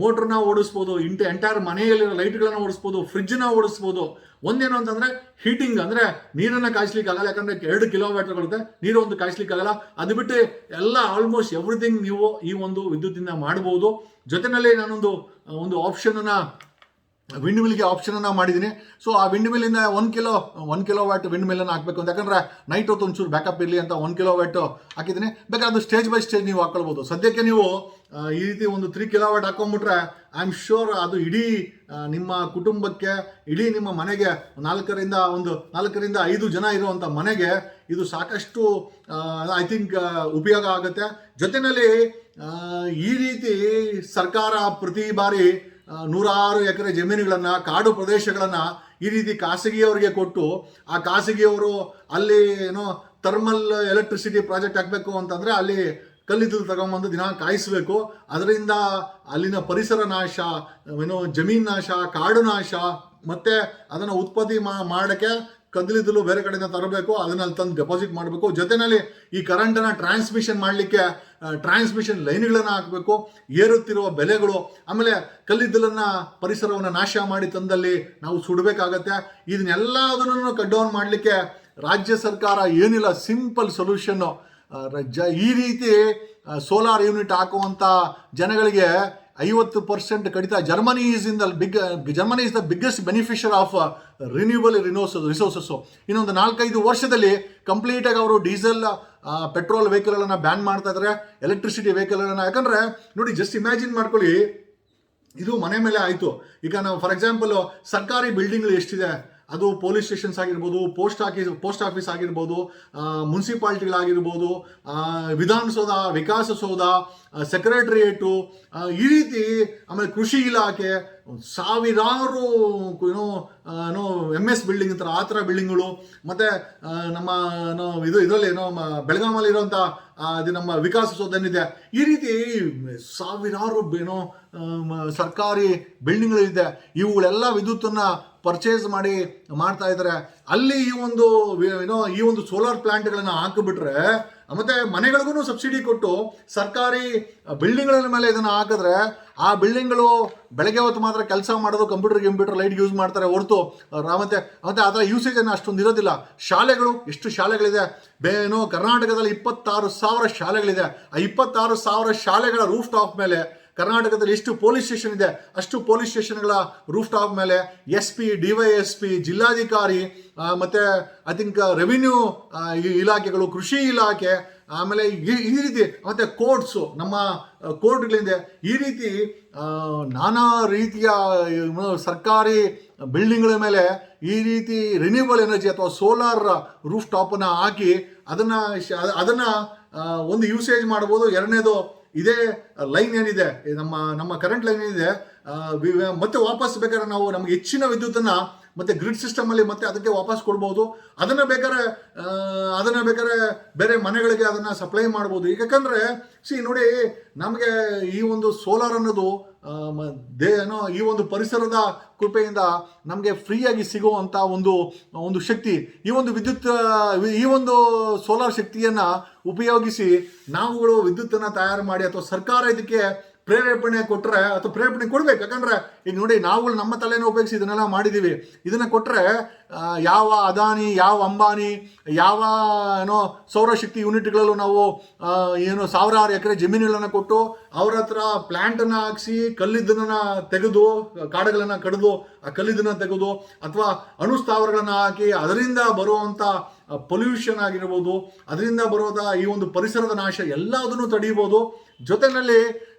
ಮೋಟ್ರನ್ನ ಓಡಿಸ್ಬೋದು, ಎಂಟೈರ್ ಮನೆಯಲ್ಲಿರೋ ಲೈಟ್ಗಳನ್ನು ಓಡಿಸ್ಬೋದು, ಫ್ರಿಜ್ನ ಓಡಿಸ್ಬೋದು. ಒಂದೇನು ಅಂತಂದರೆ ಹೀಟಿಂಗ್, ಅಂದರೆ ನೀರನ್ನು ಕಾಯಿಸ್ಲಿಕ್ಕೆ ಆಗಲ್ಲ, ಯಾಕಂದರೆ 2 ಕಿಲೋವ್ಯಾಟ್ ಬರುತ್ತೆ, ನೀರು ಒಂದು ಕಾಯಿಸ್ಲಿಕ್ಕೆ ಆಗಲ್ಲ. ಅದು ಬಿಟ್ಟು ಎಲ್ಲ ಆಲ್ಮೋಸ್ಟ್ ಎವ್ರಿಥಿಂಗ್ ನೀವು ಈ ಒಂದು ವಿದ್ಯುತ್ತಿಂದ ಮಾಡ್ಬೋದು. ಜೊತೆಯಲ್ಲಿ ನಾನೊಂದು ಆಪ್ಷನನ್ನು ವಿಂಡ್ ಮಿಲ್ಗೆ ಆಪ್ಷನನ್ನು ಮಾಡಿದ್ದೀನಿ. ಸೊ ಆ ವಿಂಡ್ ಮಿಲ್ಲಿಂದ 1 ಕಿಲೋವ್ಯಾಟ್ ವಿಂಡ್ ಮಿಲ್ಲನ್ನು ಹಾಕಬೇಕು ಅಂತ, ಯಾಕಂದರೆ ನೈಟ್ ಹೊತ್ತು ಒಂಚೂರು ಬ್ಯಾಕಪ್ ಇರಲಿ ಅಂತ 1 ಕಿಲೋವ್ಯಾಟ್ ಹಾಕಿದ್ದೀನಿ. ಬೇಕಾದ್ರೆ ಅದು ಸ್ಟೇಜ್ ಬೈ ಸ್ಟೇಜ್ ನೀವು ಹಾಕೊಳ್ಬೋದು. ಸದ್ಯಕ್ಕೆ ನೀವು ಈ ರೀತಿ ಒಂದು 3 ಕಿಲೋವ್ಯಾಟ್ ಹಾಕೊಂಡ್ಬಿಟ್ರೆ ಐ ಆಮ್ ಶ್ಯೂರ್ ಅದು ಇಡೀ ನಿಮ್ಮ ಕುಟುಂಬಕ್ಕೆ, ಇಡೀ ನಿಮ್ಮ ಮನೆಗೆ 4ರಿಂದ 5 ಜನ ಇರುವಂಥ ಮನೆಗೆ ಇದು ಸಾಕಷ್ಟು ಐ ಥಿಂಕ್ ಉಪಯೋಗ ಆಗುತ್ತೆ. ಜೊತೆಯಲ್ಲಿ ಈ ರೀತಿ ಸರ್ಕಾರ ಪ್ರತಿ ಬಾರಿ 106 ಎಕರೆ ಜಮೀನುಗಳನ್ನು, ಕಾಡು ಪ್ರದೇಶಗಳನ್ನು ಈ ರೀತಿ ಖಾಸಗಿಯವರಿಗೆ ಕೊಟ್ಟು, ಆ ಖಾಸಗಿಯವರು ಅಲ್ಲಿ ಥರ್ಮಲ್ ಎಲೆಕ್ಟ್ರಿಸಿಟಿ ಪ್ರಾಜೆಕ್ಟ್ ಹಾಕಬೇಕು ಅಂತಂದರೆ ಅಲ್ಲಿ ಕಲ್ಲಿದ್ದಲು ತಗೊಂಬಂದು ದಿನ ಕಾಯಿಸಬೇಕು. ಅದರಿಂದ ಅಲ್ಲಿನ ಪರಿಸರ ನಾಶ, ಜಮೀನು ನಾಶ, ಕಾಡು ನಾಶ, ಮತ್ತು ಅದನ್ನು ಉತ್ಪತ್ತಿ ಮಾಡೋಕ್ಕೆ ಕದಲಿದ್ದಲು ಬೇರೆ ಕಡೆಯಿಂದ ತರಬೇಕು, ಅದನ್ನ ಅಲ್ಲಿ ತಂದು ಡೆಪಾಸಿಟ್ ಮಾಡಬೇಕು. ಜೊತೆಯಲ್ಲಿ ಈ ಕರೆಂಟನ್ನು ಟ್ರಾನ್ಸ್ಮಿಷನ್ ಮಾಡಲಿಕ್ಕೆ ಟ್ರಾನ್ಸ್ಮಿಷನ್ ಲೈನ್ಗಳನ್ನು ಹಾಕಬೇಕು. ಏರುತ್ತಿರುವ ಬೆಲೆಗಳು, ಆಮೇಲೆ ಕಲ್ಲಿದ್ದಲನ್ನು ಪರಿಸರವನ್ನು ನಾಶ ಮಾಡಿ ತಂದಲ್ಲಿ ನಾವು ಸುಡಬೇಕಾಗತ್ತೆ. ಇದನ್ನೆಲ್ಲದನ್ನು ಕಟ್ ಡೌನ್ ಮಾಡಲಿಕ್ಕೆ ರಾಜ್ಯ ಸರ್ಕಾರ ಏನಿಲ್ಲ, ಸಿಂಪಲ್ ಸೊಲ್ಯೂಷನ್ನು. ಈ ರೀತಿ ಸೋಲಾರ್ ಯೂನಿಟ್ ಹಾಕುವಂಥ ಜನಗಳಿಗೆ 50% ಕಡಿತ. Germany is the biggest beneficiary of renewable resources. ಇನ್ನೊಂದು 4-5 ವರ್ಷದಲ್ಲಿ ಕಂಪ್ಲೀಟಾಗಿ ಅವರು ಡೀಸೆಲ್ ಪೆಟ್ರೋಲ್ ವೆಹಿಕಲ್ಗಳನ್ನು ಬ್ಯಾನ್ ಮಾಡ್ತಾ ಇದ್ದಾರೆ, ಎಲೆಕ್ಟ್ರಿಸಿಟಿ ವೆಹಿಕಲ್ಗಳನ್ನು. ಯಾಕಂದರೆ ನೋಡಿ, ಜಸ್ಟ್ ಇಮ್ಯಾಜಿನ್ ಮಾಡ್ಕೊಳ್ಳಿ, ಇದು ಮನೆ ಮೇಲೆ ಆಯಿತು. ಈಗ ನಾವು ಫಾರ್ ಎಕ್ಸಾಂಪಲ್ ಸರ್ಕಾರಿ ಬಿಲ್ಡಿಂಗ್ಗಳು ಎಷ್ಟಿದೆ, ಅದು ಪೊಲೀಸ್ ಸ್ಟೇಷನ್ಸ್ ಆಗಿರ್ಬೋದು, ಪೋಸ್ಟ್ ಆಫೀಸ್ ಆಗಿರ್ಬೋದು, ಮುನ್ಸಿಪಾಲ್ಟಿಗಳಾಗಿರ್ಬೋದು, ವಿಧಾನಸೌಧ, ವಿಕಾಸಸೌಧ, ಸೆಕ್ರೆಟರಿಯೇಟು, ಈ ರೀತಿ. ಆಮೇಲೆ ಕೃಷಿ ಇಲಾಖೆ, ಸಾವಿರಾರು MS ಬಿಲ್ಡಿಂಗ್ ಅಂತಾರೆ, ಆ ಥರ ಬಿಲ್ಡಿಂಗ್ಗಳು. ಮತ್ತು ನಮ್ಮ ಇದರಲ್ಲಿ ಬೆಳಗಾಮಲ್ಲಿ ಇರೋಂಥ ಅದು ನಮ್ಮ ವಿಕಾಸಸೌಧ ಏನಿದೆ, ಈ ರೀತಿ ಸಾವಿರಾರು ಸರ್ಕಾರಿ ಬಿಲ್ಡಿಂಗ್ಗಳಿದೆ. ಇವುಗಳೆಲ್ಲ ವಿದ್ಯುತ್ತನ್ನು ಪರ್ಚೇಸ್ ಮಾಡ್ತಾ ಇದ್ದಾರೆ. ಅಲ್ಲಿ ಈ ಒಂದು ಸೋಲಾರ್ ಪ್ಲಾಂಟ್ಗಳನ್ನು ಹಾಕಿಬಿಟ್ರೆ, ಮತ್ತು ಮನೆಗಳಿಗೂ ಸಬ್ಸಿಡಿ ಕೊಟ್ಟು ಸರ್ಕಾರಿ ಬಿಲ್ಡಿಂಗ್ಗಳ ಮೇಲೆ ಇದನ್ನು ಹಾಕಿದ್ರೆ, ಆ ಬಿಲ್ಡಿಂಗ್ಗಳು ಬೆಳಗ್ಗೆ ಹೊತ್ತು ಮಾತ್ರ ಕೆಲಸ ಮಾಡೋದು, ಕಂಪ್ಯೂಟರ್ ಲೈಟ್ ಯೂಸ್ ಮಾಡ್ತಾರೆ ಹೊರತು ಮತ್ತೆ ಅದರ ಯೂಸೇಜನ್ನು ಅಷ್ಟೊಂದು ಇರೋದಿಲ್ಲ. ಶಾಲೆಗಳು, ಎಷ್ಟು ಶಾಲೆಗಳಿದೆ ಕರ್ನಾಟಕದಲ್ಲಿ 26,000 ಶಾಲೆಗಳಿದೆ. ಆ 26,000 ಶಾಲೆಗಳ ರೂಫ್ ಟಾಪ್ ಮೇಲೆ ಕರ್ನಾಟಕದಲ್ಲಿ ಎಷ್ಟು ಪೊಲೀಸ್ ಸ್ಟೇಷನ್ ಇದೆ, ಅಷ್ಟು ಪೊಲೀಸ್ ಸ್ಟೇಷನ್ಗಳ ರೂಫ್ ಟಾಪ್ ಮೇಲೆ SP, DYSP, ಜಿಲ್ಲಾಧಿಕಾರಿ, ಮತ್ತು ಐ ಥಿಂಕ್ ರೆವಿನ್ಯೂ ಇಲಾಖೆಗಳು, ಕೃಷಿ ಇಲಾಖೆ, ಆಮೇಲೆ ಈ ರೀತಿ, ಮತ್ತು ಕೋರ್ಟ್ಸು, ನಮ್ಮ ಕೋರ್ಟ್ಗಳಿಂದ, ಈ ರೀತಿ ನಾನಾ ರೀತಿಯ ಸರ್ಕಾರಿ ಬಿಲ್ಡಿಂಗ್ಗಳ ಮೇಲೆ ಈ ರೀತಿ ರಿನ್ಯೂಬಲ್ ಎನರ್ಜಿ ಅಥವಾ ಸೋಲಾರ್ ರೂಫ್ ಟಾಪನ್ನು ಹಾಕಿ ಅದನ್ನು ಒಂದು ಯೂಸೇಜ್ ಮಾಡ್ಬೋದು. ಎರಡನೇದು, ಇದೇ ಲೈನ್ ಏನಿದೆ, ನಮ್ಮ ಕರೆಂಟ್ ಲೈನ್ ಏನಿದೆ, ಮತ್ತೆ ವಾಪಸ್ ಬೇಕಾದ್ರೆ ನಾವು ನಮಗೆ ಹೆಚ್ಚಿನ ವಿದ್ಯುತ್ತನ್ನು ಮತ್ತೆ ಗ್ರಿಡ್ ಸಿಸ್ಟಮಲ್ಲಿ ಮತ್ತೆ ಅದಕ್ಕೆ ವಾಪಸ್ ಕೊಡ್ಬೋದು. ಅದನ್ನು ಬೇಕಾದ್ರೆ ಬೇರೆ ಮನೆಗಳಿಗೆ ಅದನ್ನು ಸಪ್ಲೈ ಮಾಡ್ಬೋದು. ಯಾಕಂದರೆ ನೋಡಿ, ನಮಗೆ ಈ ಒಂದು ಸೋಲಾರ್ ಅನ್ನೋದು ಈ ಒಂದು ಪರಿಸರದ ಕೃಪೆಯಿಂದ ನಮಗೆ ಫ್ರೀಯಾಗಿ ಸಿಗುವಂಥ ಒಂದು ಶಕ್ತಿ. ಈ ಒಂದು ಸೋಲಾರ್ ಶಕ್ತಿಯನ್ನು ಉಪಯೋಗಿಸಿ ನಾವುಗಳು ವಿದ್ಯುತ್ತನ್ನು ತಯಾರು ಮಾಡಿ, ಅಥವಾ ಸರ್ಕಾರ ಇದಕ್ಕೆ ಪ್ರೇರೇಪಣೆ ಕೊಟ್ಟರೆ, ಅಥವಾ ಪ್ರೇರೇಪಣೆ ಕೊಡ್ಬೇಕು. ಯಾಕಂದರೆ ಈಗ ನೋಡಿ, ನಾವುಗಳು ನಮ್ಮ ತಲೆನ ಉಪಯೋಗಿಸಿ ಇದನ್ನೆಲ್ಲ ಮಾಡಿದ್ದೀವಿ. ಇದನ್ನು ಕೊಟ್ಟರೆ ಯಾವ ಅದಾನಿ, ಯಾವ ಅಂಬಾನಿ, ಯಾವ ಸೌರಶಕ್ತಿ ಯೂನಿಟ್ಗಳಲ್ಲೂ ನಾವು ಸಾವಿರಾರು ಎಕರೆ ಜಮೀನುಗಳನ್ನು ಕೊಟ್ಟು ಅವ್ರ ಹತ್ರ ಪ್ಲ್ಯಾಂಟನ್ನು ಹಾಕಿಸಿ, ಕಲ್ಲಿದ್ದನ್ನು ತೆಗೆದು, ಕಾಡುಗಳನ್ನು ಕಡಿದು ಆ ಕಲ್ಲಿದ್ದನ್ನು ತೆಗೆದು, ಅಥವಾ ಅಣುಸ್ಥಾವರಗಳನ್ನು ಹಾಕಿ ಅದರಿಂದ ಬರುವಂಥ ಪೊಲ್ಯೂಷನ್ ಆಗಿರ್ಬೋದು, ಅದರಿಂದ ಬರೋದ ಈ ಒಂದು ಪರಿಸರದ ನಾಶ ಎಲ್ಲದನ್ನು ತಡೀಬೋದು. ಜೊತೆಯಲ್ಲಿ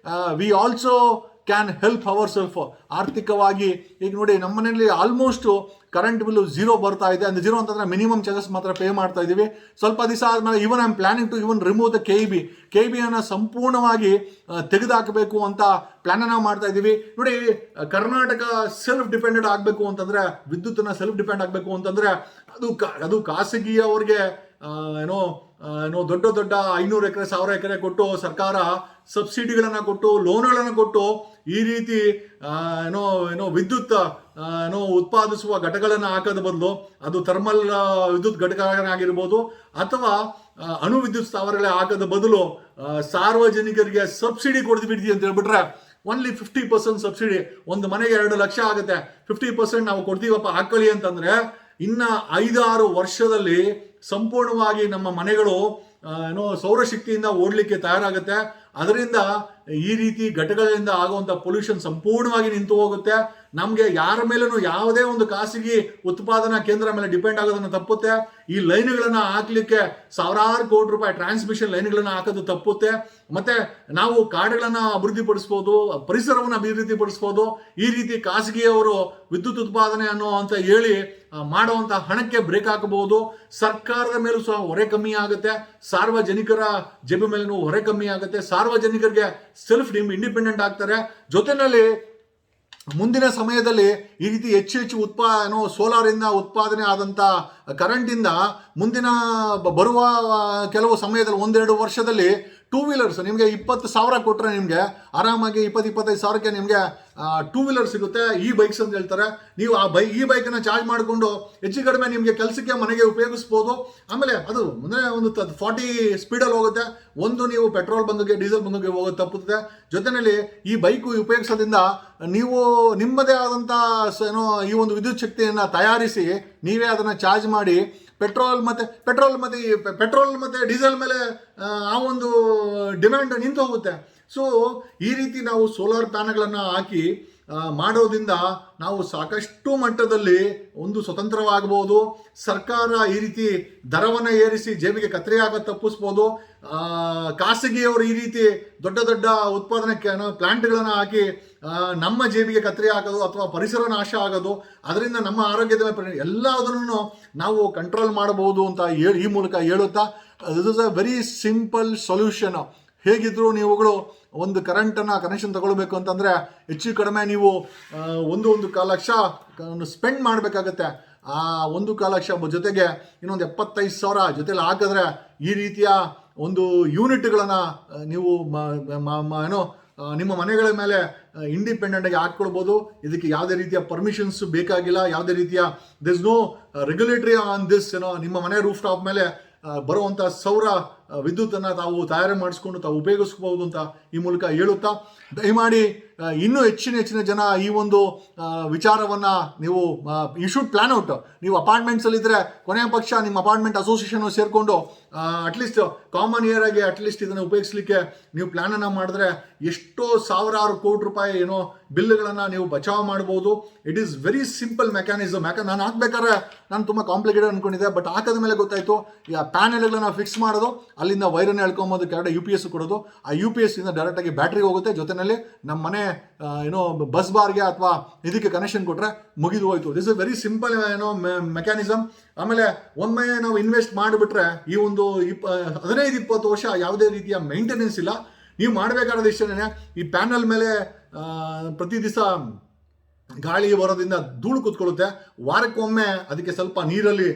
we also can help our self ಆರ್ಥಿಕವಾಗಿ. ಈಗ ನೋಡಿ, ನಮ್ಮ ಮನೆಯಲ್ಲಿ ಆಲ್ಮೋಸ್ಟ್ ಕರೆಂಟ್ ಬಿಲ್ಲು 0 ಬರ್ತಾ ಇದೆ. ಅಂದರೆ 0 ಅಂತಂದರೆ ಮಿನಿಮಮ್ ಚಾರ್ಜಸ್ ಮಾತ್ರ ಪೇ ಮಾಡ್ತಾ ಇದ್ದೀವಿ. ಸ್ವಲ್ಪ ದಿವಸ ಆದಮೇಲೆ I am planning to remove the KEB ಸಂಪೂರ್ಣವಾಗಿ ತೆಗೆದುಹಾಕಬೇಕು ಅಂತ ಪ್ಲ್ಯಾನನ್ನು ಮಾಡ್ತಾ ಇದ್ದೀವಿ. ನೋಡಿ, ಕರ್ನಾಟಕ ಸೆಲ್ಫ್ ಡಿಪೆಂಡೆಂಟ್ ಆಗಬೇಕು ಅಂತಂದರೆ, ವಿದ್ಯುತ್ತನ್ನು ಸೆಲ್ಫ್ ಡಿಪೆಂಡ್ ಆಗಬೇಕು ಅಂತಂದರೆ ಅದು ಖಾಸಗಿಯವ್ರಿಗೆ ದೊಡ್ಡ 500 ಎಕರೆ 1000 ಎಕರೆ ಕೊಟ್ಟು ಸರ್ಕಾರ ಸಬ್ಸಿಡಿಗಳನ್ನು ಕೊಟ್ಟು, ಲೋನ್ಗಳನ್ನು ಕೊಟ್ಟು, ಈ ರೀತಿ ವಿದ್ಯುತ್ ಉತ್ಪಾದಿಸುವ ಘಟಕಗಳನ್ನು ಹಾಕೋದ ಬದಲು ಅದು ಥರ್ಮಲ್ ವಿದ್ಯುತ್ ಘಟಕಗಳಾಗಿರ್ಬೋದು, ಅಥವಾ ಅಣು ವಿದ್ಯುತ್ ಸ್ಥಾವರಗಳೇ ಹಾಕೋದ ಬದಲು ಸಾರ್ವಜನಿಕರಿಗೆ ಸಬ್ಸಿಡಿ ಕೊಡ್ತೀವಿ ಅಂತ ಹೇಳ್ಬಿಟ್ರೆ, ಓನ್ಲಿ 50% ಸಬ್ಸಿಡಿ. ಒಂದು ಮನೆಗೆ 2 ಲಕ್ಷ ಆಗುತ್ತೆ. 50% ನಾವು ಕೊಡ್ತೀವಪ್ಪ, ಹಾಕೊಳ್ಳಿ ಅಂತಂದರೆ, ಇನ್ನು 5-6 ವರ್ಷದಲ್ಲಿ ಸಂಪೂರ್ಣವಾಗಿ ನಮ್ಮ ಮನೆಗಳು ಸೌರಶಕ್ತಿಯಿಂದ ಓಡಲಿಕ್ಕೆ ತಯಾರಾಗುತ್ತೆ. ಅದರಿಂದ ಈ ರೀತಿ ಘಟಕಗಳಿಂದ ಆಗುವಂಥ ಪೊಲ್ಯೂಷನ್ ಸಂಪೂರ್ಣವಾಗಿ ನಿಂತು ಹೋಗುತ್ತೆ. ನಮಗೆ ಯಾರ ಮೇಲೂ ಯಾವುದೇ ಒಂದು ಖಾಸಗಿ ಉತ್ಪಾದನಾ ಕೇಂದ್ರ ಮೇಲೆ ಡಿಪೆಂಡ್ ಆಗೋದನ್ನು ತಪ್ಪುತ್ತೆ. ಈ ಲೈನ್ಗಳನ್ನು ಹಾಕಲಿಕ್ಕೆ ಸಾವಿರಾರು ಕೋಟಿ ರೂಪಾಯಿ ಟ್ರಾನ್ಸ್ಮಿಷನ್ ಲೈನ್ಗಳನ್ನು ಹಾಕೋದು ತಪ್ಪುತ್ತೆ. ಮತ್ತು ನಾವು ಕಾಡುಗಳನ್ನು ಅಭಿವೃದ್ಧಿಪಡಿಸ್ಬೋದು, ಪರಿಸರವನ್ನು ಅಭಿವೃದ್ಧಿಪಡಿಸ್ಬೋದು. ಈ ರೀತಿ ಖಾಸಗಿಯವರು ವಿದ್ಯುತ್ ಉತ್ಪಾದನೆ ಅಂತ ಹೇಳಿ ಮಾಡುವಂಥ ಹಣಕ್ಕೆ ಬ್ರೇಕ್ ಹಾಕಬಹುದು. ಸರ್ಕಾರದ ಮೇಲೂ ಸಹ ಹೊರೆ ಕಮ್ಮಿ ಆಗುತ್ತೆ, ಸಾರ್ವಜನಿಕರ ಜೇಬು ಮೇಲೂ ಹೊರೆ ಕಮ್ಮಿ ಆಗುತ್ತೆ, ಸಾರ್ವಜನಿಕರಿಗೆ ಸೆಲ್ಫ್ ಇಂಡಿಪೆಂಡೆಂಟ್ ಆಗ್ತಾರೆ. ಜೊತೆಯಲ್ಲಿ ಮುಂದಿನ ಸಮಯದಲ್ಲಿ ಈ ರೀತಿ ಹೆಚ್ಚು ಸೋಲಾರಿಂದ ಉತ್ಪಾದನೆ ಆದಂಥ ಕರೆಂಟಿಂದ ಮುಂದಿನ ಬರುವ ಕೆಲವು ಸಮಯದಲ್ಲಿ 1-2 ವರ್ಷದಲ್ಲಿ 2 ವೀಲರ್ಸ್ ನಿಮಗೆ 20,000 ಕೊಟ್ಟರೆ ನಿಮಗೆ ಆರಾಮಾಗಿ 20-25 ಸಾವಿರಕ್ಕೆ ನಿಮಗೆ ಟೂ ವೀಲರ್ ಸಿಗುತ್ತೆ, ಈ ಬೈಕ್ಸ್ ಅಂತ ಹೇಳ್ತಾರೆ. ನೀವು ಈ ಬೈಕನ್ನು ಚಾರ್ಜ್ ಮಾಡಿಕೊಂಡು ಹೆಚ್ಚು ಕಡಿಮೆ ನಿಮಗೆ ಕೆಲಸಕ್ಕೆ ಮನೆಗೆ ಉಪಯೋಗಿಸ್ಬೋದು. ಆಮೇಲೆ ಅದು ಅಂದರೆ ಒಂದು 40 ಸ್ಪೀಡಲ್ಲಿ ಹೋಗುತ್ತೆ. ಒಂದು ನೀವು ಪೆಟ್ರೋಲ್ ಬಂಕಿಗೆ ಡೀಸೆಲ್ ಬಂಕಿಗೆ ಹೋಗೋದು ತಪ್ಪುತ್ತೆ. ಜೊತೆಯಲ್ಲಿ ಈ ಬೈಕು ಉಪಯೋಗಿಸೋದ್ರಿಂದ ನೀವು ನಿಮ್ಮದೇ ಆದಂಥ ಈ ಒಂದು ವಿದ್ಯುತ್ ಶಕ್ತಿಯನ್ನು ತಯಾರಿಸಿ ನೀವೇ ಅದನ್ನು ಚಾರ್ಜ್ ಮಾಡಿ ಪೆಟ್ರೋಲ್ ಮತ್ತು ಡೀಸೆಲ್ ಮೇಲೆ ಆ ಒಂದು ಡಿಮ್ಯಾಂಡ್ ನಿಂತು ಹೋಗುತ್ತೆ. ಸೊ ಈ ರೀತಿ ನಾವು ಸೋಲಾರ್ ಪ್ಯಾನಲ್ಗಳನ್ನು ಹಾಕಿ ಮಾಡೋದ್ರಿಂದ ನಾವು ಸಾಕಷ್ಟು ಮಟ್ಟದಲ್ಲಿ ಒಂದು ಸ್ವತಂತ್ರವಾಗಬಹುದು. ಸರ್ಕಾರ ಈ ರೀತಿ ದರವನ್ನು ಏರಿಸಿ ಜೇಬಿಗೆ ಕತ್ತರಿ ಆಗೋದು ತಪ್ಪಿಸ್ಬೋದು. ಖಾಸಗಿಯವರು ಈ ರೀತಿ ದೊಡ್ಡ ದೊಡ್ಡ ಉತ್ಪಾದನೆ ಪ್ಲಾಂಟ್ಗಳನ್ನು ಹಾಕಿ ನಮ್ಮ ಜೇಬಿಗೆ ಕತ್ತರಿ ಹಾಕೋದು ಅಥವಾ ಪರಿಸರ ನಾಶ ಆಗೋದು, ಅದರಿಂದ ನಮ್ಮ ಆರೋಗ್ಯದ ಎಲ್ಲದನ್ನು ನಾವು ಕಂಟ್ರೋಲ್ ಮಾಡಬಹುದು ಅಂತ ಈ ಮೂಲಕ ಹೇಳುತ್ತಾ, this is a very simple solution. ಹೇಗಿದ್ರು ನೀವುಗಳು ಒಂದು ಕನೆಕ್ಷನ್ ತಗೊಳ್ಬೇಕು ಅಂತಂದರೆ ಹೆಚ್ಚು ಕಡಿಮೆ ನೀವು 1.25 ಲಕ್ಷ ಸ್ಪೆಂಡ್ ಮಾಡಬೇಕಾಗತ್ತೆ. ಆ 1.25 ಲಕ್ಷ ಜೊತೆಗೆ ಇನ್ನೊಂದು 75,000 ಜೊತೆಲಿ ಹಾಕಿದ್ರೆ ಈ ರೀತಿಯ ಒಂದು ಯೂನಿಟ್ಗಳನ್ನು ನೀವು ನಿಮ್ಮ ಮನೆಗಳ ಮೇಲೆ ಇಂಡಿಪೆಂಡೆಂಟಾಗಿ ಹಾಕ್ಕೊಳ್ಬೋದು. ಇದಕ್ಕೆ ಯಾವುದೇ ರೀತಿಯ ಪರ್ಮಿಷನ್ಸ್ ಬೇಕಾಗಿಲ್ಲ, ಯಾವುದೇ ರೀತಿಯ this no regulatory on this. ನಿಮ್ಮ ಮನೆ ರೂಫ್ ಟಾಪ್ ಮೇಲೆ ಬರುವಂಥ ಸೌರ ವಿದ್ಯುತ್ತನ್ನು ತಾವು ತಯಾರಿ ಮಾಡಿಸ್ಕೊಂಡು ತಾವು ಉಪಯೋಗಿಸ್ಬೋದು ಅಂತ ಈ ಮೂಲಕ ಹೇಳುತ್ತಾ, ದಯಮಾಡಿ ಇನ್ನೂ ಹೆಚ್ಚಿನ ಜನ ಈ ಒಂದು ವಿಚಾರವನ್ನು ನೀವು ಯು ಶುಡ್ ಪ್ಲಾನ್ ಔಟ್. ನೀವು ಅಪಾರ್ಟ್ಮೆಂಟ್ಸಲ್ಲಿದ್ದರೆ ಕೊನೆಯ ಪಕ್ಷ ನಿಮ್ಮ ಅಪಾರ್ಟ್ಮೆಂಟ್ ಅಸೋಸಿಯೇಷನ್ ಸೇರಿಕೊಂಡು ಅಟ್ಲೀಸ್ಟ್ ಕಾಮನ್ ಇಯರ್ ಆಗಿ ಅಟ್ಲೀಸ್ಟ್ ಇದನ್ನು ಉಪಯೋಗಿಸ್ಲಿಕ್ಕೆ ನೀವು ಪ್ಲ್ಯಾನನ್ನು ಮಾಡಿದ್ರೆ ಎಷ್ಟೋ ಸಾವಿರಾರು ಕೋಟಿ ರೂಪಾಯಿ ಬಿಲ್ಗಳನ್ನು ನೀವು ಬಚಾವ್ ಮಾಡ್ಬೋದು. It is very simple mechanism. ಯಾಕಂದ್ರೆ ನಾನು ಹಾಕ್ಬೇಕಾದ್ರೆ ನಾನು ತುಂಬ ಕಾಂಪ್ಲಿಕೇಟೆಡ್ ಅಂದ್ಕೊಂಡಿದ್ದೆ, ಬಟ್ ಹಾಕಿದ ಮೇಲೆ ಗೊತ್ತಾಯಿತು ಈ ಪ್ಯಾನೆಲ್ಗಳನ್ನ ಫಿಕ್ಸ್ ಮಾಡೋದು, ಅಲ್ಲಿಂದ ವೈರನ್ನು ಎಳ್ಕೊಂಬೋದು, ಕೆಳಗಡೆ UPS ಕೊಡೋದು, ಆ UPS ಇಂದ ಡೈರೆಕ್ಟಾಗಿ ಬ್ಯಾಟ್ರಿಗೆ ಹೋಗುತ್ತೆ. ಜೊತೆಯಲ್ಲಿ ನಮ್ಮ ಮನೆ ಬಸ್ ಬಾರ್ಗೆ ಅಥವಾ ಇದಕ್ಕೆ ಕನೆಕ್ಷನ್ ಕೊಟ್ಟರೆ ಮುಗಿದು ಹೋಯ್ತು. This is very simple mechanism. ಆಮೇಲೆ ಒಮ್ಮೆ ನಾವು ಇನ್ವೆಸ್ಟ್ ಮಾಡಿಬಿಟ್ರೆ ಈ ಒಂದು 15-20 ವರ್ಷ ಯಾವುದೇ ರೀತಿಯ ಮೇಂಟೆನೆನ್ಸ್ ಇಲ್ಲ. ನೀವು ಮಾಡಬೇಕಾದ ಇಷ್ಟನೇ, ಈ ಪ್ಯಾನಲ್ ಮೇಲೆ ಪ್ರತಿ ದಿವಸ ಗಾಳಿ ಬರೋದ್ರಿಂದ ಧೂಳು ಕೂತ್ಕೊಳ್ಳುತ್ತೆ. ವಾರಕ್ಕೊಮ್ಮೆ ಅದಕ್ಕೆ ಸ್ವಲ್ಪ ನೀರಲ್ಲಿ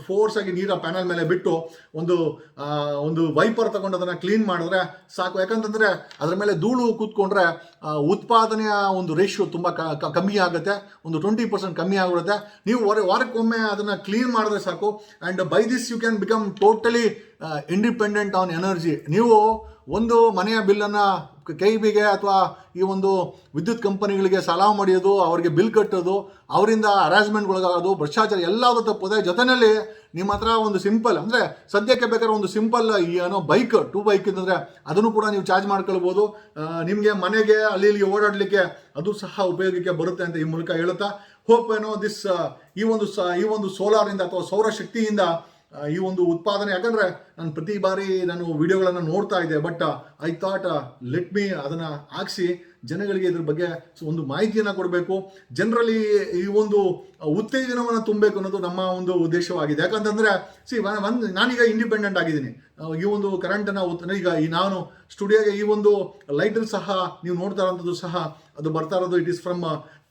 ಫೋರ್ಸ್ ಆಗಿ ನೀರ ಪ್ಯಾನಲ್ ಮೇಲೆ ಬಿಟ್ಟು ಒಂದು ವೈಪರ್ ತಗೊಂಡು ಅದನ್ನು ಕ್ಲೀನ್ ಮಾಡಿದ್ರೆ ಸಾಕು. ಯಾಕಂತಂದರೆ ಅದರ ಮೇಲೆ ಧೂಳು ಕೂತ್ಕೊಂಡ್ರೆ ಉತ್ಪಾದನೆಯ ಒಂದು ರೇಷಿಯೋ ತುಂಬ ಕಮ್ಮಿ ಆಗುತ್ತೆ, ಒಂದು 20% ಕಮ್ಮಿ ಆಗಿಬಿಡುತ್ತೆ. ನೀವು ವಾರಕ್ಕೊಮ್ಮೆ ಅದನ್ನು ಕ್ಲೀನ್ ಮಾಡಿದ್ರೆ ಸಾಕು. And by this you can become totally independent on energy. ನೀವು ಒಂದು ಮನೆಯ ಬಿಲ್ಲನ್ನು KEBಗೆ ಅಥವಾ ಈ ಒಂದು ವಿದ್ಯುತ್ ಕಂಪನಿಗಳಿಗೆ ಸಾಲ ಮಾಡಿಯೋದು, ಅವರಿಗೆ ಬಿಲ್ ಕಟ್ಟೋದು, ಅವರಿಂದ ಹರಾಸ್ಮೆಂಟ್ಗೊಳಗಾಗೋದು, ಭ್ರಷ್ಟಾಚಾರ ಎಲ್ಲದೂ ತಪ್ಪುತ್ತೆ. ಜೊತೆಯಲ್ಲಿ ನಿಮ್ಮ ಹತ್ರ ಒಂದು ಸಿಂಪಲ್ ಅಂದರೆ ಸದ್ಯಕ್ಕೆ ಬೇಕಾದ್ರೆ ಒಂದು ಸಿಂಪಲ್ ಬೈಕ್ 2 ಬೈಕ್ ಇದ್ದರೆ ಅದನ್ನು ಕೂಡ ನೀವು ಚಾರ್ಜ್ ಮಾಡ್ಕೊಳ್ಬೋದು. ನಿಮಗೆ ಮನೆಗೆ ಅಲ್ಲಿ ಓಡಾಡಲಿಕ್ಕೆ ಅದು ಸಹ ಉಪಯೋಗಕ್ಕೆ ಬರುತ್ತೆ ಅಂತ ಈ ಮೂಲಕ ಹೇಳುತ್ತಾ, ಹೋಪ್ ದಿಸ್ ಈ ಒಂದು ಸೋಲಾರಿಂದ ಅಥವಾ ಸೌರಶಕ್ತಿಯಿಂದ ಈ ಒಂದು ಉತ್ಪಾದನೆ, ಯಾಕಂದರೆ ನಾನು ಪ್ರತಿ ಬಾರಿ ನಾನು ವಿಡಿಯೋಗಳನ್ನು ನೋಡ್ತಾ ಇದ್ದೆ, but I thought let me ಅದನ್ನು ಹಾಕಿಸಿ ಜನಗಳಿಗೆ ಇದ್ರ ಬಗ್ಗೆ ಒಂದು ಮಾಹಿತಿಯನ್ನು ಕೊಡಬೇಕು, ಜನರಲ್ಲಿ ಈ ಒಂದು ಉತ್ತೇಜನವನ್ನು ತುಂಬಬೇಕು ಅನ್ನೋದು ನಮ್ಮ ಒಂದು ಉದ್ದೇಶವಾಗಿದೆ. ಯಾಕಂತಂದರೆ ನಾನೀಗ ಇಂಡಿಪೆಂಡೆಂಟ್ ಆಗಿದ್ದೀನಿ. ಈ ಒಂದು ಕರೆಂಟನ್ನು ಈಗ ನಾನು ಸ್ಟುಡಿಯೋಗೆ ಈ ಒಂದು ಲೈಟರ್ ಸಹ ನೀವು ನೋಡ್ತಾ ಇರೋಂಥದ್ದು ಸಹ ಅದು ಬರ್ತಾ ಇರೋದು ಇಟ್ ಈಸ್ ಫ್ರಮ್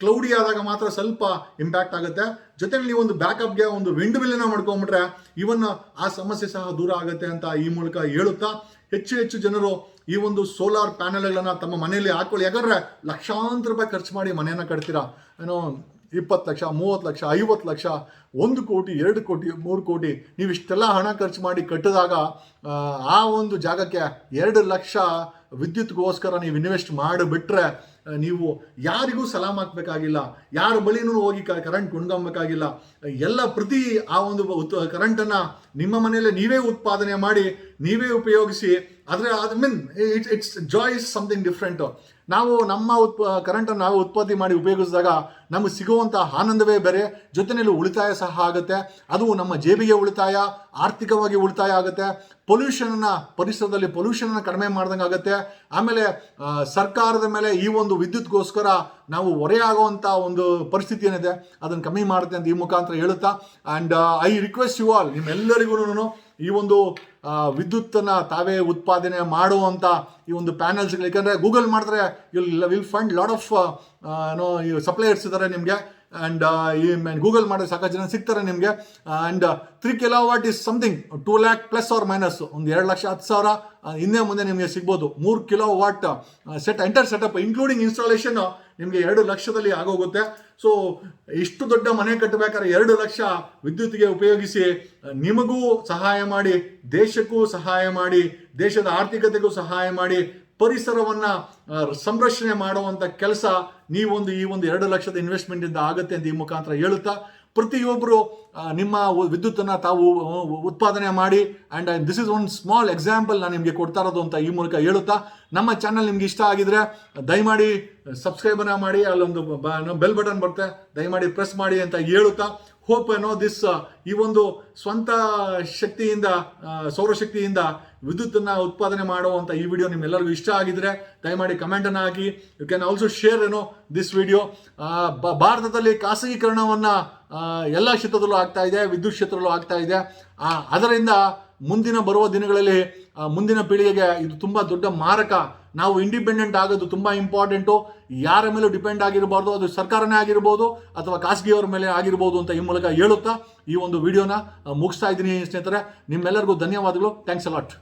ಕ್ಲೌಡಿ ಆದಾಗ ಮಾತ್ರ ಸ್ವಲ್ಪ ಇಂಪ್ಯಾಕ್ಟ್ ಆಗುತ್ತೆ. ಜೊತೆಲಿ ನೀವು ಒಂದು ಬ್ಯಾಕಪ್ಗೆ ಒಂದು ವಿಂಡ್ ಮಿಲ್ಲನ್ನು ಮಾಡ್ಕೊಂಬಿಟ್ರೆ ಇವನ್ ಆ ಸಮಸ್ಯೆ ಸಹ ದೂರ ಆಗುತ್ತೆ ಅಂತ ಈ ಮೂಲಕ ಹೇಳುತ್ತಾ, ಹೆಚ್ಚು ಜನರು ಈ ಒಂದು ಸೋಲಾರ್ ಪ್ಯಾನೆಲ್ಗಳನ್ನು ತಮ್ಮ ಮನೆಯಲ್ಲಿ ಹಾಕೊಳ್ಳಿ. ಯಾಕಂದರೆ ಲಕ್ಷಾಂತರ ರೂಪಾಯಿ ಖರ್ಚು ಮಾಡಿ ಮನೆಯನ್ನು ಕಟ್ತೀರಾ, 20 ಲಕ್ಷ, 30 ಲಕ್ಷ, 50 ಲಕ್ಷ, 1 ಕೋಟಿ, 2 ಕೋಟಿ, 3 ಕೋಟಿ ನೀವು ಇಷ್ಟೆಲ್ಲ ಹಣ ಖರ್ಚು ಮಾಡಿ ಕಟ್ಟಿದಾಗ ಆ ಒಂದು ಜಾಗಕ್ಕೆ 2 ಲಕ್ಷ ವಿದ್ಯುತ್ಗೋಸ್ಕರ ನೀವು ಇನ್ವೆಸ್ಟ್ ಮಾಡಿಬಿಟ್ರೆ ನೀವು ಯಾರಿಗೂ ಸಲಾಮ್ ಹಾಕಬೇಕಾಗಿಲ್ಲ, ಯಾರ ಬಳಿನೂ ಹೋಗಿ ಕರೆಂಟ್ ಕೊಂಡ್ಕೊಬೇಕಾಗಿಲ್ಲ. ಎಲ್ಲ ಪ್ರತಿ ಆ ಒಂದು ಕರೆಂಟನ್ನು ನಿಮ್ಮ ಮನೆಯಲ್ಲೇ ನೀವೇ ಉತ್ಪಾದನೆ ಮಾಡಿ ನೀವೇ ಉಪಯೋಗಿಸಿ. ಆದರೆ it's Joy is something different. ನಾವು ನಮ್ಮ ಕರೆಂಟನ್ನು ನಾವು ಉತ್ಪತ್ತಿ ಮಾಡಿ ಉಪಯೋಗಿಸಿದಾಗ ನಮಗೆ ಸಿಗುವಂಥ ಆನಂದವೇ ಬೇರೆ. ಜೊತೆಯಲ್ಲಿ ಉಳಿತಾಯ ಸಹ ಆಗುತ್ತೆ, ಅದು ನಮ್ಮ ಜೇಬಿಗೆ ಉಳಿತಾಯ, ಆರ್ಥಿಕವಾಗಿ ಉಳಿತಾಯ ಆಗುತ್ತೆ. ಪರಿಸರದಲ್ಲಿ ಪೊಲ್ಯೂಷನನ್ನು ಕಡಿಮೆ ಮಾಡ್ದಂಗೆ ಆಗುತ್ತೆ. ಆಮೇಲೆ ಸರ್ಕಾರದ ಮೇಲೆ ಈ ಒಂದು ವಿದ್ಯುತ್ಗೋಸ್ಕರ ನಾವು ಹೊರೆಯಾಗುವಂಥ ಒಂದು ಪರಿಸ್ಥಿತಿ ಏನಿದೆ ಅದನ್ನು ಕಮ್ಮಿ ಮಾಡುತ್ತೆ ಅಂತ ಈ ಮುಖಾಂತರ ಹೇಳುತ್ತಾ, and I request you all, ನಿಮ್ಮೆಲ್ಲರಿಗೂ ಈ ಒಂದು ವಿದ್ಯುತ್ತನ್ನು ತಾವೇ ಉತ್ಪಾದನೆ ಮಾಡುವಂಥ ಈ ಒಂದು ಪ್ಯಾನಲ್ಸ್ಗಳು, ಯಾಕಂದರೆ ಗೂಗಲ್ ಮಾಡಿದ್ರೆ will find lot of suppliers ಇದ್ದಾರೆ ನಿಮಗೆ. ಆ್ಯಂಡ್ ಈ ಗೂಗಲ್ ಮಾಡಿದ್ರೆ ಸಾಕಷ್ಟು ಜನ ಸಿಗ್ತಾರೆ ನಿಮಗೆ. And 3 kilowatt is something 2 lakh plus or minus ಒಂದು 2,10,000 ಹಿಂದೆ ಮುಂದೆ ನಿಮಗೆ ಸಿಗ್ಬೋದು. 3 kilowatt enter setup including installation ನಿಮಗೆ 2 ಲಕ್ಷದಲ್ಲಿ ಆಗೋಗುತ್ತೆ. ಸೊ ಇಷ್ಟು ದೊಡ್ಡ ಮನೆ ಕಟ್ಟಬೇಕಾದ್ರೆ 2 ಲಕ್ಷ ವಿದ್ಯುತ್ಗೆ ಉಪಯೋಗಿಸಿ ನಿಮಗೂ ಸಹಾಯ ಮಾಡಿ, ದೇಶಕ್ಕೂ ಸಹಾಯ ಮಾಡಿ, ದೇಶದ ಆರ್ಥಿಕತೆಗೂ ಸಹಾಯ ಮಾಡಿ, ಪರಿಸರವನ್ನ ಸಂರಕ್ಷಣೆ ಮಾಡುವಂಥ ಕೆಲಸ ಈ ಒಂದು 2 ಲಕ್ಷದ ಇನ್ವೆಸ್ಟ್ಮೆಂಟಿಂದ ಆಗುತ್ತೆ ಅಂತ ಈ ಮುಖಾಂತರ ಹೇಳುತ್ತಾ, ಪ್ರತಿಯೊಬ್ಬರು ನಿಮ್ಮ ವಿದ್ಯುತ್ತನ್ನು ತಾವು ಉತ್ಪಾದನೆ ಮಾಡಿ. And this is one small example ನಾನು ನಿಮಗೆ ಕೊಡ್ತಾ ಇರೋದು ಅಂತ ಈ ಮೂಲಕ ಹೇಳುತ್ತಾ, ನಮ್ಮ ಚಾನಲ್ ನಿಮ್ಗೆ ಇಷ್ಟ ಆಗಿದ್ರೆ ದಯಮಾಡಿ ಸಬ್ಸ್ಕ್ರೈಬನ್ನು ಮಾಡಿ, ಅಲ್ಲೊಂದು ಬೆಲ್ ಬಟನ್ ಬರುತ್ತೆ, ದಯಮಾಡಿ ಪ್ರೆಸ್ ಮಾಡಿ ಅಂತ ಹೇಳುತ್ತಾ, ಹೋಪ್ ದಿಸ್ ಈ ಒಂದು ಸ್ವಂತ ಶಕ್ತಿಯಿಂದ ಸೌರಶಕ್ತಿಯಿಂದ ವಿದ್ಯುತ್ತನ್ನು ಉತ್ಪಾದನೆ ಮಾಡುವಂಥ ಈ ವಿಡಿಯೋ ನಿಮ್ಮೆಲ್ಲರಿಗೂ ಇಷ್ಟ ಆಗಿದ್ರೆ ದಯಮಾಡಿ ಕಮೆಂಟನ್ನು ಹಾಕಿ. You can also share this video. ಭಾರತದಲ್ಲಿ ಖಾಸಗೀಕರಣವನ್ನು ಎಲ್ಲ ಕ್ಷೇತ್ರದಲ್ಲೂ ಆಗ್ತಾ ಇದೆ, ವಿದ್ಯುತ್ ಕ್ಷೇತ್ರದಲ್ಲೂ ಆಗ್ತಾ ಇದೆ. ಅದರಿಂದ ಮುಂದಿನ ಬರುವ ದಿನಗಳಲ್ಲಿ ಮುಂದಿನ ಪೀಳಿಗೆಗೆ ಇದು ತುಂಬ ದೊಡ್ಡ ಮಾರಕ. ನಾವು ಇಂಡಿಪೆಂಡೆಂಟ್ ಆಗೋದು ತುಂಬ ಇಂಪಾರ್ಟೆಂಟು. ಯಾರ ಮೇಲೂ ಡಿಪೆಂಡ್ ಆಗಿರಬಾರ್ದು, ಅದು ಸರ್ಕಾರನೇ ಆಗಿರ್ಬೋದು ಅಥವಾ ಖಾಸಗಿಯವರ ಮೇಲೆ ಆಗಿರ್ಬೋದು ಅಂತ ಈ ಮೂಲಕ ಹೇಳುತ್ತಾ ಈ ಒಂದು ವಿಡಿಯೋನ ಮುಗಿಸ್ತಾ ಇದ್ದೀನಿ ಸ್ನೇಹಿತರೆ. ನಿಮ್ಮೆಲ್ಲರಿಗೂ ಧನ್ಯವಾದಗಳು. Thanks a lot.